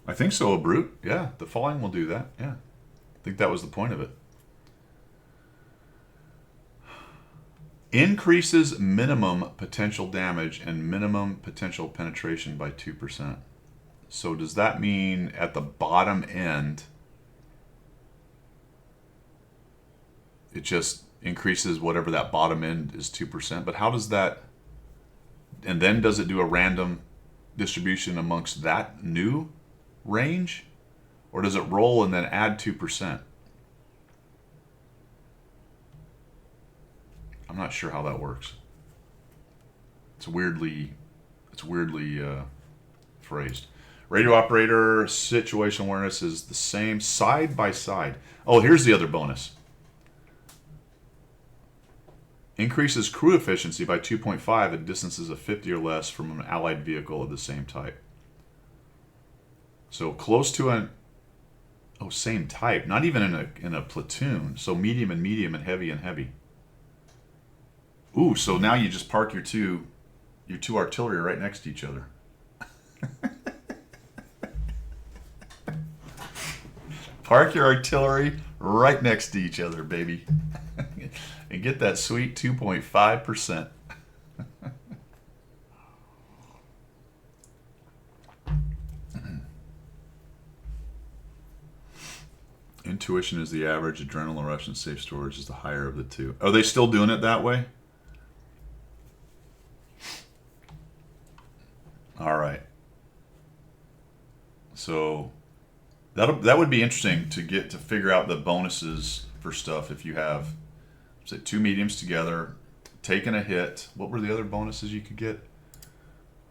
I think so, a brute. Yeah, the falling will do that. Yeah. I think that was the point of it. Increases minimum potential damage and minimum potential penetration by 2%. So does that mean at the bottom end, it just increases whatever that bottom end is 2%? But how does that, and then does it do a random distribution amongst that new range? Or does it roll and then add 2%? I'm not sure how that works. It's weirdly phrased. Radio operator situation awareness is the same side by side. Oh, here's the other bonus. Increases crew efficiency by 2.5 at distances of 50 or less from an allied vehicle of the same type. So close to an same type, not even in a platoon. So medium and heavy and heavy. Ooh, so now you just park your two artillery right next to each other. Park your artillery right next to each other, baby. And get that sweet 2.5%. Intuition is the average, adrenaline rush and safe storage is the higher of the two. Are they still doing it that way? All right. So that would be interesting to figure out the bonuses for stuff if you have, say, two mediums together, taking a hit. What were the other bonuses you could get?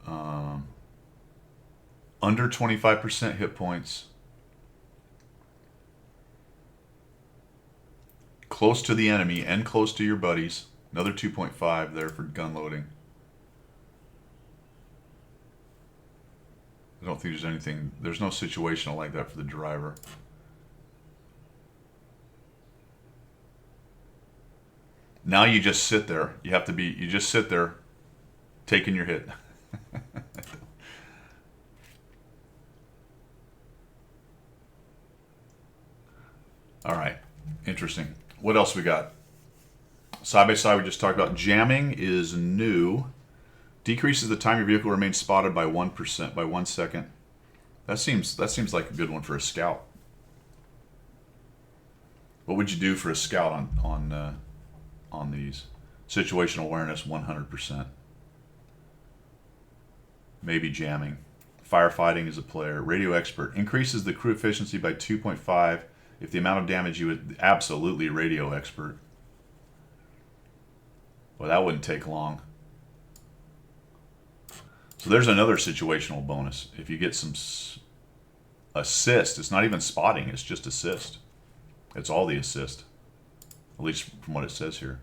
Under 25% hit points. Close to the enemy and close to your buddies. Another 2.5 there for gun loading. I don't think there's no situational like that for the driver. Now you just sit there. You just sit there taking your hit. All right, interesting. What else we got? Side by side, we just talked about jamming is new. Decreases the time your vehicle remains spotted by 1%, by 1 second. That seems like a good one for a scout. What would you do for a scout on these? Situational awareness, 100%. Maybe jamming. Firefighting is a player. Radio expert increases the crew efficiency by 2.5 if the amount of damage you would. Absolutely, radio expert. Well, that wouldn't take long. So there's another situational bonus. If you get some assist, it's not even spotting, it's just assist. It's all the assist. At least from what it says here.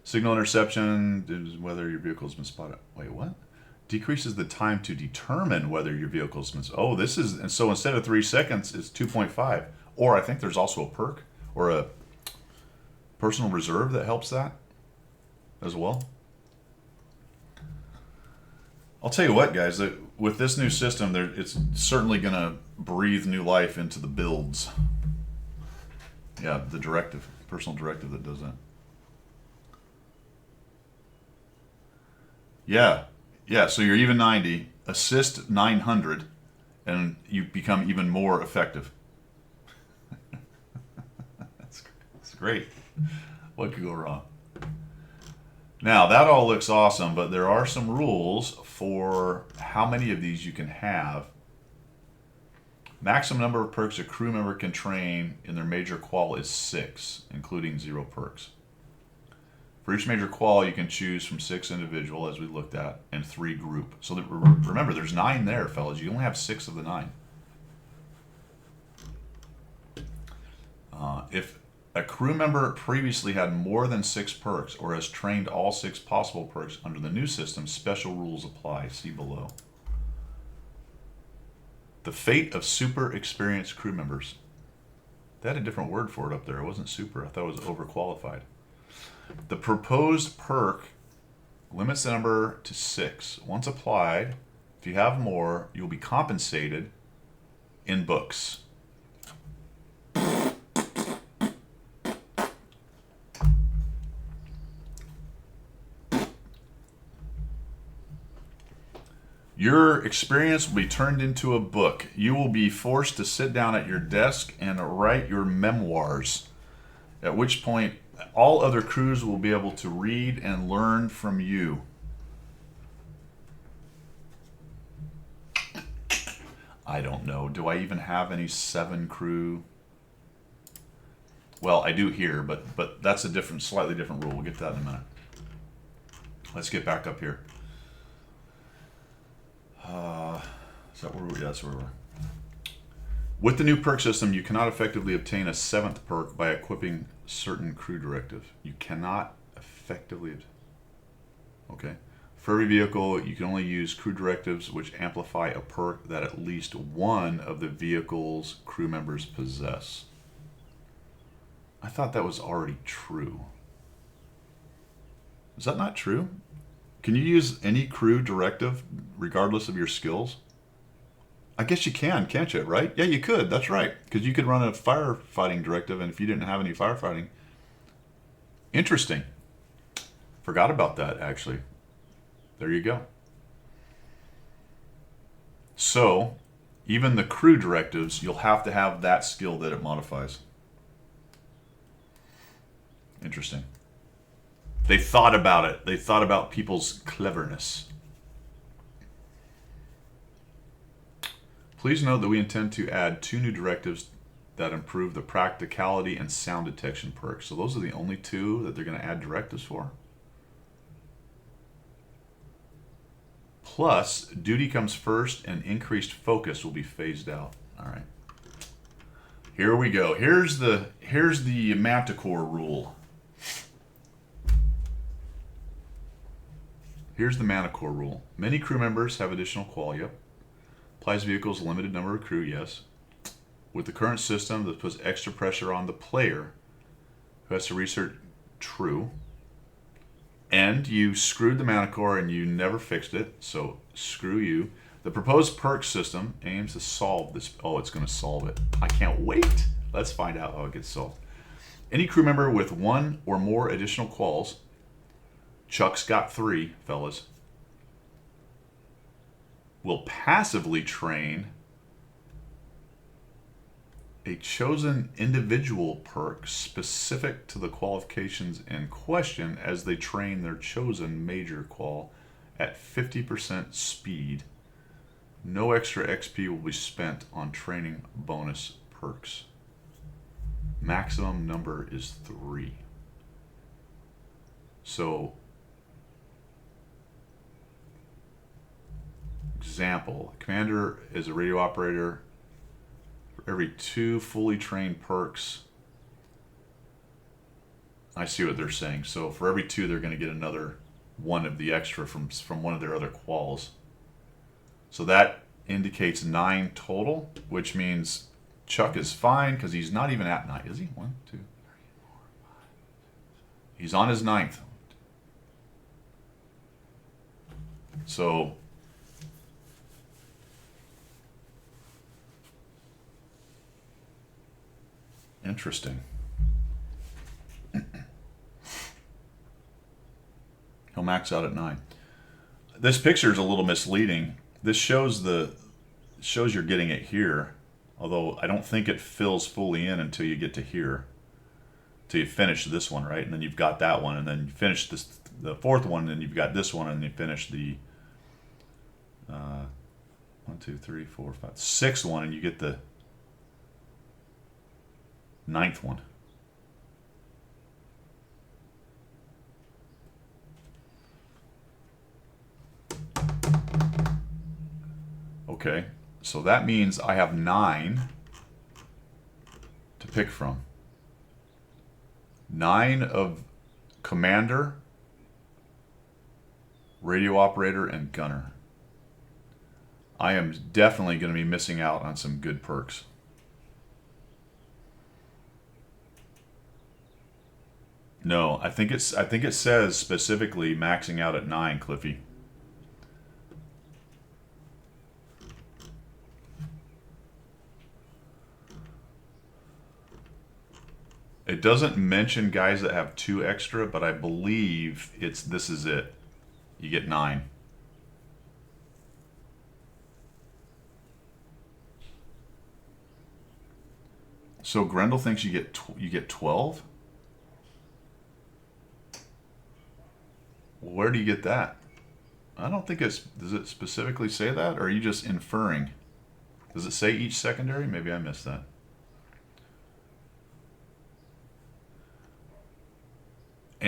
Signal interception is whether your vehicle's been spotted. Wait, what? Decreases the time to determine whether your vehicle's been spotted. Oh, this is, and so instead of 3 seconds, it's 2.5. Or I think there's also a perk or a personal reserve that helps that as well. I'll tell you what, guys, that with this new system, it's certainly going to breathe new life into the builds. Yeah, the directive, personal directive that does that. Yeah, so you're even 90, assist 900, and you become even more effective. That's great. What could go wrong? Now, that all looks awesome, but there are some rules for how many of these you can have. Maximum number of perks a crew member can train in their major qual is 6, including 0 perks. For each major qual, you can choose from 6 individual, as we looked at, and 3 group. So remember, there's 9 there, fellas. You only have 6 of the 9. If a crew member previously had more than 6 perks or has trained all 6 possible perks under the new system, special rules apply. See below. The fate of super experienced crew members. They had a different word for it up there. It wasn't super. I thought it was overqualified. The proposed perk limits the number to 6. Once applied, if you have more, you'll be compensated in books. Your experience will be turned into a book. You will be forced to sit down at your desk and write your memoirs, at which point all other crews will be able to read and learn from you. I don't know. Do I even have any 7 crew? Well, I do here, but that's a different, slightly different rule. We'll get to that in a minute. Let's get back up here. Is that where we? Yeah, that's where we were. With the new perk system, you cannot effectively obtain a 7th perk by equipping certain crew directives. You cannot effectively. Okay. For every vehicle, you can only use crew directives which amplify a perk that at least one of the vehicle's crew members possess. I thought that was already true. Is that not true? Can you use any crew directive regardless of your skills? I guess you can, can't you, right? Yeah, you could. That's right. Because you could run a firefighting directive, and if you didn't have any firefighting. Interesting. Forgot about that, actually. There you go. So, even the crew directives, you'll have to have that skill that it modifies. Interesting. They thought about it. They thought about people's cleverness. Please note that we intend to add 2 new directives that improve the practicality and sound detection perks. So those are the only 2 that they're going to add directives for. Plus, duty comes first and increased focus will be phased out. All right. Here we go. Here's the Manticore rule. Here's the Manticore rule. Many crew members have additional qual. Yep. Applies vehicles, limited number of crew, yes. With the current system, that puts extra pressure on the player who has to research true. And you screwed the Manticore and you never fixed it, so screw you. The proposed perk system aims to solve this. Oh, it's going to solve it. I can't wait. Let's find out how it gets solved. Any crew member with 1 or more additional quals, Chuck's got 3, fellas, will passively train a chosen individual perk specific to the qualifications in question as they train their chosen major qual at 50% speed. No extra XP will be spent on training bonus perks. Maximum number is 3. So, example, commander is a radio operator. For every 2 fully trained perks, I see what they're saying. So for every 2, they're going to get another 1 of the extra from one of their other quals. So that indicates 9 total, which means Chuck is fine because he's not even at 9. Is he? 1, 2, 3, 4, 5. He's on his 9th. So interesting. He'll max out at 9. This picture is a little misleading. This shows you're getting it here, although I don't think it fills fully in until you get to here. Till you finish this one, right? And then you've got that one, and then you finish the 4th one, and you've got this one, and you finish the 1, 2, 3, 4, 5, 6th one, and you get the 9th one. Okay, so that means I have 9 to pick from. 9 of commander, radio operator, and gunner. I am definitely going to be missing out on some good perks. No, I think it says specifically maxing out at 9, Cliffy. It doesn't mention guys that have 2 extra, but I believe this is it. You get 9. So Grendel thinks you get 12? Well, where do you get that? I don't think does it specifically say that, or are you just inferring? Does it say each secondary? Maybe I missed that.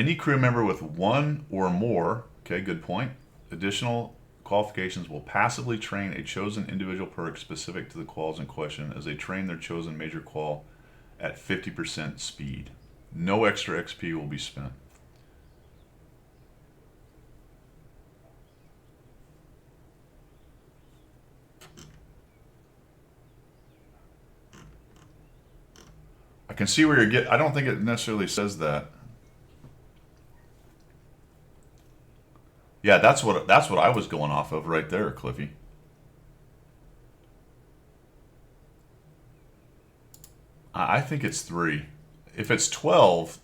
Any crew member with one or more, okay, good point, additional qualifications will passively train a chosen individual perk specific to the quals in question as they train their chosen major qual at 50% speed. No extra XP will be spent. I can see where you're getting. I don't think it necessarily says that. Yeah, that's what I was going off of right there, Cliffy. I think it's 3. If it's 12,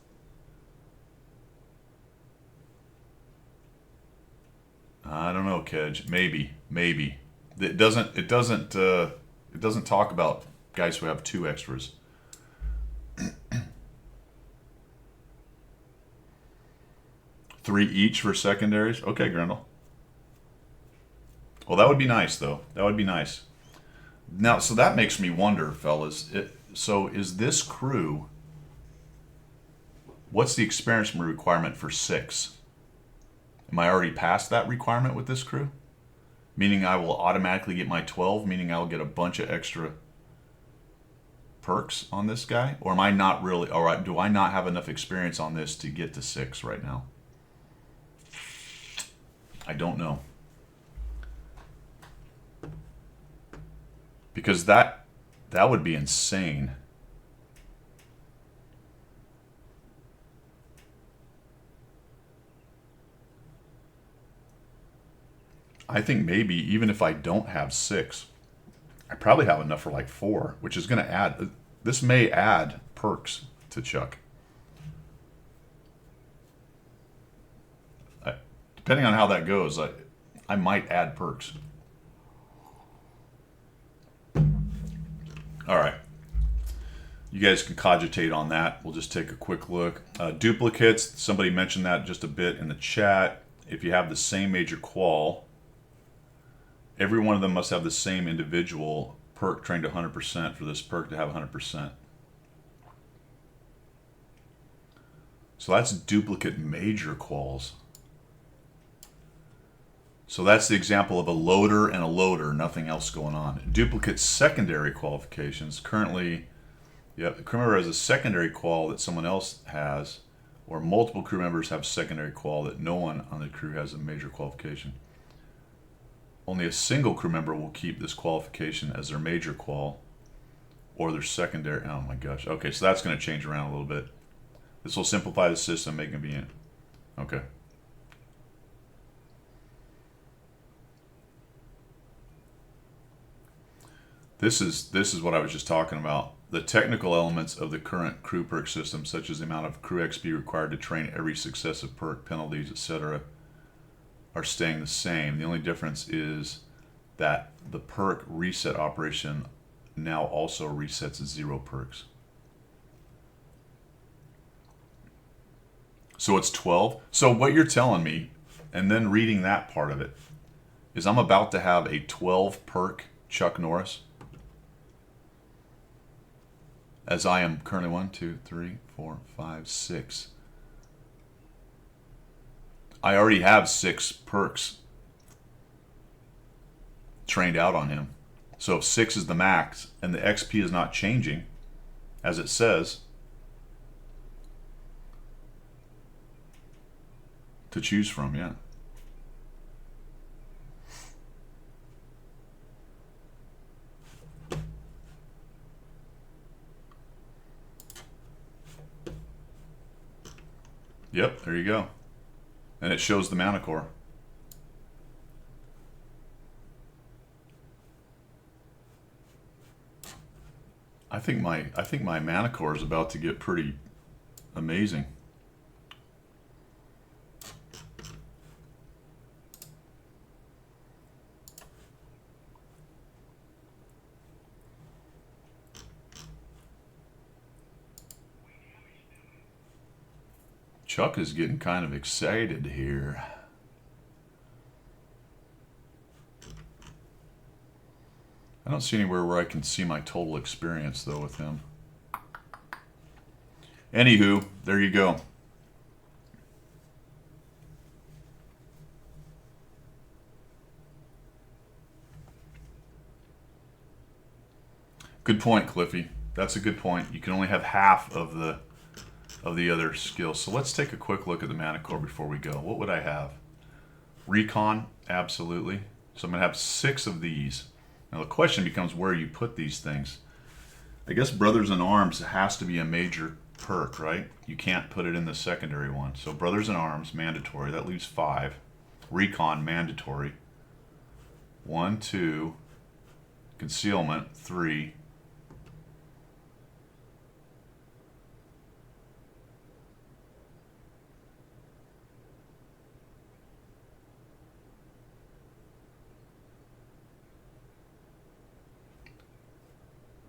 I don't know, Kedge. Maybe. It doesn't talk about guys who have 2 extras. 3 each for secondaries? Okay, Grendel. Well, that would be nice, though. That would be nice. Now, so that makes me wonder, fellas. So is this crew... What's the experience requirement for 6? Am I already past that requirement with this crew? Meaning I will automatically get my 12, meaning I'll get a bunch of extra perks on this guy? Or am I not really... Alright, do I not have enough experience on this to get to 6 right now? I don't know. Because that would be insane. I think maybe even if I don't have 6, I probably have enough for like 4, which is going to add... This may add perks to Chuck. Depending on how that goes, I might add perks. All right. You guys can cogitate on that. We'll just take a quick look. Duplicates, somebody mentioned that just a bit in the chat. If you have the same major qual, every one of them must have the same individual perk trained to 100% for this perk to have 100%. So that's duplicate major quals. So that's the example of a loader and a loader, nothing else going on. Duplicate secondary qualifications. Currently, the crew member has a secondary qual that someone else has, or multiple crew members have secondary qual that no one on the crew has a major qualification. Only a single crew member will keep this qualification as their major qual or their secondary. Oh my gosh. Okay, so that's going to change around a little bit. This will simplify the system, make it convenient. Okay. This is what I was just talking about. The technical elements of the current crew perk system, such as the amount of crew XP required to train every successive perk, penalties, etc., are staying the same. The only difference is that the perk reset operation now also resets 0 perks. So it's 12. So what you're telling me, and then reading that part of it, is I'm about to have a 12 perk Chuck Norris. As I am currently 1, 2, 3, 4, 5, 6. I already have 6 perks trained out on him. So if 6 is the max and the XP is not changing, as it says, to choose from, yeah. Yep, there you go. And it shows the mana core. I think my mana core is about to get pretty amazing. Chuck is getting kind of excited here. I don't see anywhere where I can see my total experience, though, with him. Anywho, there you go. Good point, Cliffy. That's a good point. You can only have half of the other skills. So let's take a quick look at the Mana Core before we go. What would I have? Recon, absolutely. So I'm going to have 6 of these. Now the question becomes where you put these things. I guess Brothers in Arms has to be a major perk, right? You can't put it in the secondary one. So Brothers in Arms, mandatory. That leaves 5. Recon, mandatory. 1, 2. Concealment, 3.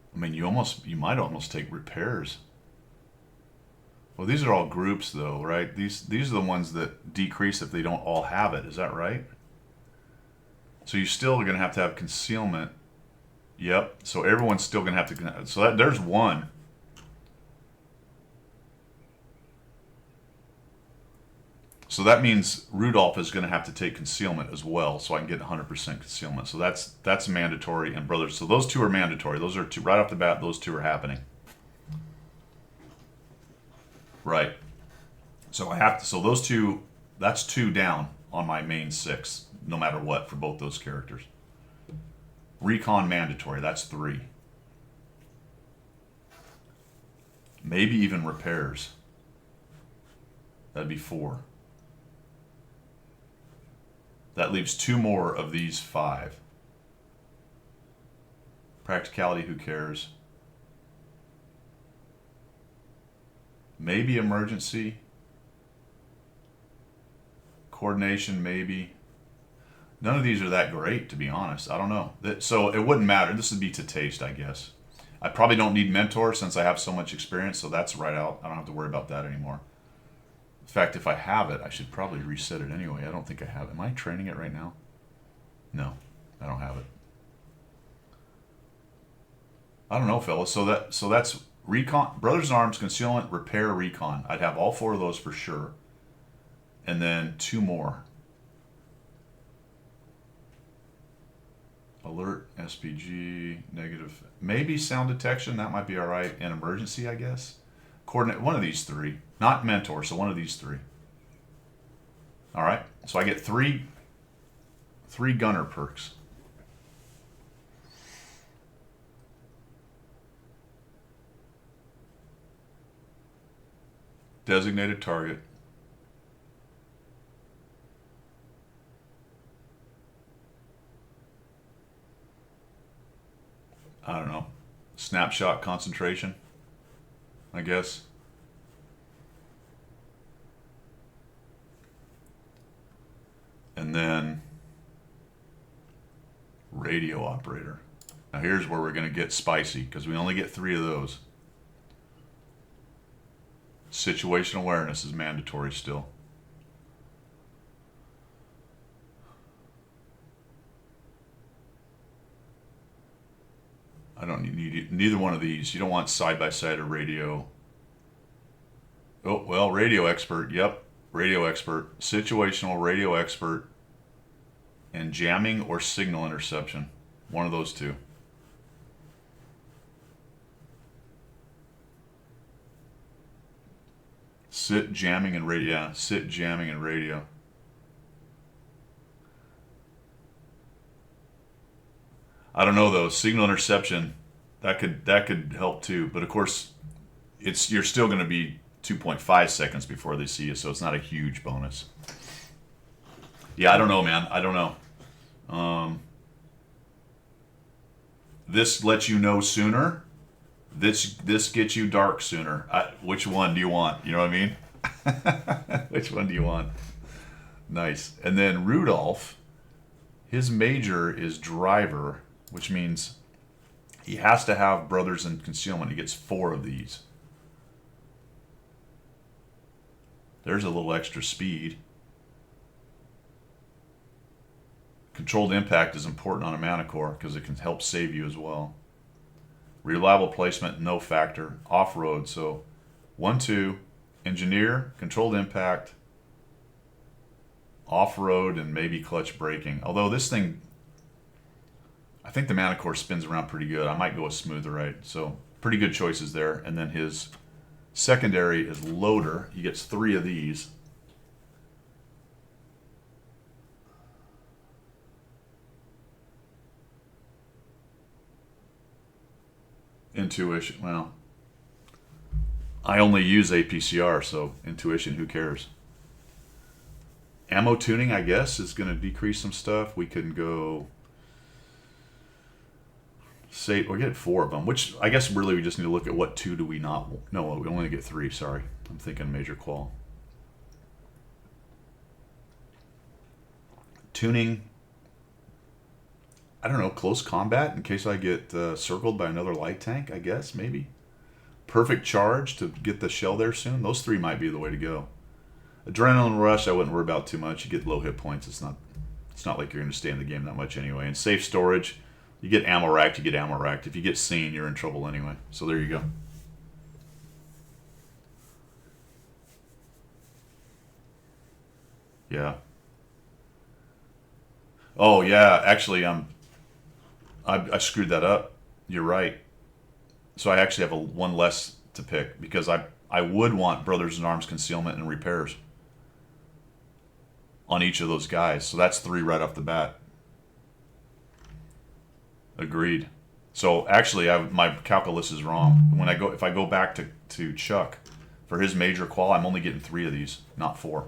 I mean, you might almost take repairs. Well, these are all groups, though, right? These are the ones that decrease if they don't all have it. Is that right? So you still are going to have concealment. Yep. So everyone's still going to have to. So there's 1. So that means Rudolph is going to have to take concealment as well, so I can get 100% concealment. So that's mandatory, and Brothers. So those 2 are mandatory. Those are 2 right off the bat. Those 2 are happening. Right. So I have to. So those 2. That's 2 down on my main 6, no matter what, for both those characters. Recon mandatory. That's 3. Maybe even repairs. That'd be 4. That leaves 2 more of these 5. Practicality, who cares? Maybe emergency. Coordination, maybe. None of these are that great, to be honest. I don't know. So it wouldn't matter. This would be to taste, I guess. I probably don't need mentor since I have so much experience, so that's right out. I don't have to worry about that anymore. In fact, if I have it, I should probably reset it anyway. I don't think I have it. Am I training it right now? No, I don't have it. I don't know, fellas. So that's recon, Brothers in Arms, concealment, repair, recon. I'd have all 4 of those for sure, and then 2 more. Alert, SPG, negative. Maybe sound detection. That might be all right. And emergency, I guess. Coordinate. One of these 3. Not mentor. So one of these 3. All right. So I get 3 gunner perks. Designated target. I don't know. Snapshot concentration, I guess. And then radio operator. Now here's where we're going to get spicy because we only get 3 of those. Situational awareness is mandatory still. I don't need neither one of these. You don't want side-by-side or radio. Oh, well, radio expert. Yep, radio expert. Situational radio expert. And jamming or signal interception. One of those 2. Sit, jamming, and radio. Yeah, sit, jamming, and radio. I don't know though. Signal interception, that could help too. But of course, you're still going to be 2.5 seconds before they see you, so it's not a huge bonus. Yeah, I don't know, man. I don't know. This lets you know sooner. This gets you dark sooner. Which one do you want? You know what I mean? Which one do you want? Nice. And then Rudolph, his major is driver, which means he has to have Brothers in Concealment. He gets 4 of these. There's a little extra speed. Controlled impact is important on a Mana Core because it can help save you as well. Reliable placement, no factor. Off-road, so 1, 2. Engineer, controlled impact. Off-road, and maybe clutch braking. Although this thing, I think the Manicore spins around pretty good. I might go with Smootherite. So pretty good choices there. And then his secondary is Loader. He gets 3 of these. Intuition. Well, I only use APCR, so Intuition, who cares? Ammo tuning, I guess, is going to decrease some stuff. We can go... Say, we'll get 4 of them, which I guess really we just need to look at what 2 do we not... No, we only get 3, sorry. I'm thinking Major Qual. Tuning... I don't know, close combat in case I get circled by another light tank, I guess, maybe. Perfect charge to get the shell there soon. Those 3 might be the way to go. Adrenaline rush, I wouldn't worry about too much. You get low hit points. It's not like you're going to stay in the game that much anyway. And safe storage, you get ammo racked, you get ammo racked. If you get seen, you're in trouble anyway. So there you go. Yeah. Oh yeah, actually, I screwed that up. You're right. So I actually have one less to pick because I would want Brothers in Arms concealment and repairs on each of those guys. So that's 3 right off the bat. Agreed. So actually, my calculus is wrong. If I go back to Chuck for his Major Qual, I'm only getting 3 of these, not 4,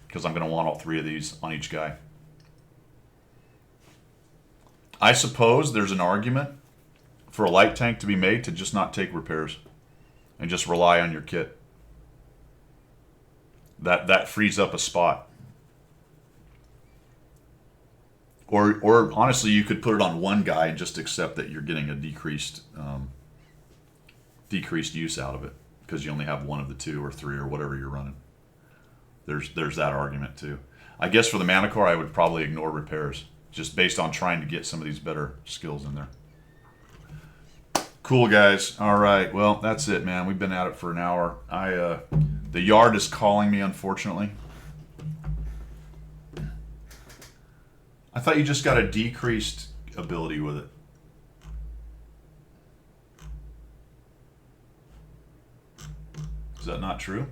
because I'm going to want all 3 of these on each guy. I suppose there's an argument for a light tank to be made to just not take repairs and just rely on your kit. That frees up a spot. Or honestly, you could put it on one guy and just accept that you're getting a decreased use out of it because you only have one of the 2 or 3 or whatever you're running. There's that argument too. I guess for the Manicore, I would probably ignore repairs just based on trying to get some of these better skills in there. Cool, guys. All right. Well, that's it, man. We've been at it for an hour. The yard is calling me, unfortunately. I thought you just got a decreased ability with it. Is that not true?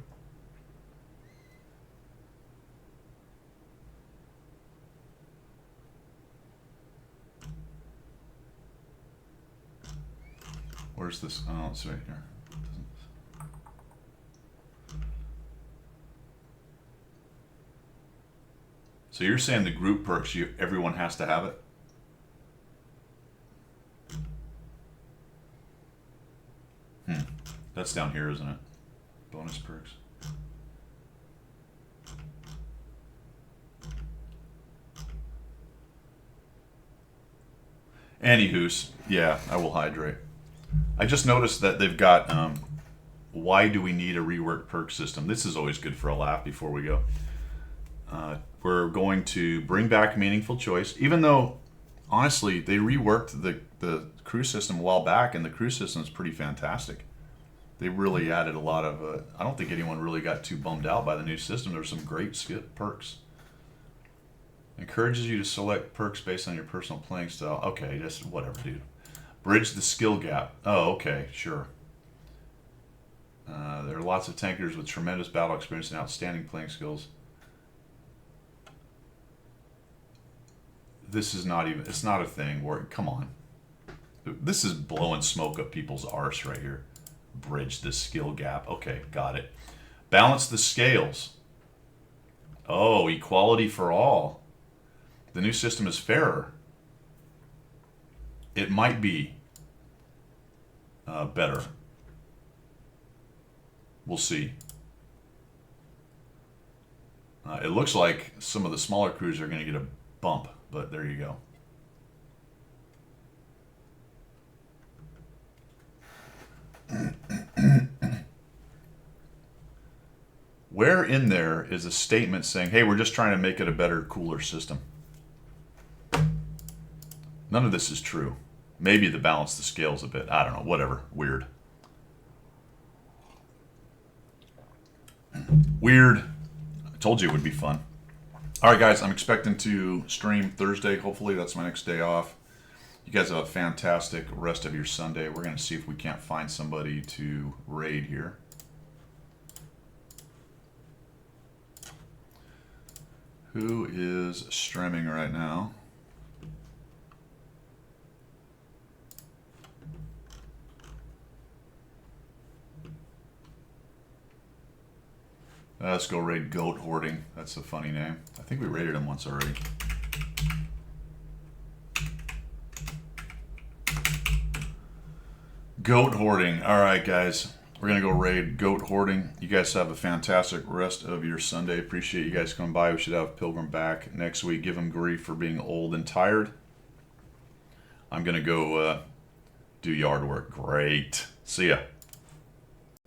Where's this? Oh, it's right here. So you're saying the group perks, everyone has to have it? That's down here, isn't it? Bonus perks. Anywho's, yeah, I will hydrate. I just noticed that they've got, why do we need a reworked perk system? This is always good for a laugh before we go. We're going to bring back meaningful choice, even though, honestly, they reworked the crew system a while back, and the crew system is pretty fantastic. They really added a lot of, I don't think anyone really got too bummed out by the new system. There's some great perks. Encourages you to select perks based on your personal playing style. Okay, just whatever, dude. Bridge the skill gap. Oh, okay, sure. There are lots of tankers with tremendous battle experience and outstanding playing skills. This is not even, it's not a thing where, come on. This is blowing smoke up people's arse right here. Bridge the skill gap. Okay, got it. Balance the scales. Oh, equality for all. The new system is fairer. It might be better. We'll see. It looks like some of the smaller crews are going to get a bump, but there you go. Where in there is a statement saying, hey, we're just trying to make it a better, cooler system? None of this is true. Maybe the balance the scales a bit. I don't know. Whatever. Weird. Weird. I told you it would be fun. All right, guys. I'm expecting to stream Thursday. Hopefully, that's my next day off. You guys have a fantastic rest of your Sunday. We're going to see if we can't find somebody to raid here. Who is streaming right now? Let's go raid Goat Hoarding. That's a funny name. I think we raided him once already. Goat Hoarding. All right, guys. We're going to go raid Goat Hoarding. You guys have a fantastic rest of your Sunday. Appreciate you guys coming by. We should have Pilgrim back next week. Give him grief for being old and tired. I'm going to go do yard work. Great. See ya.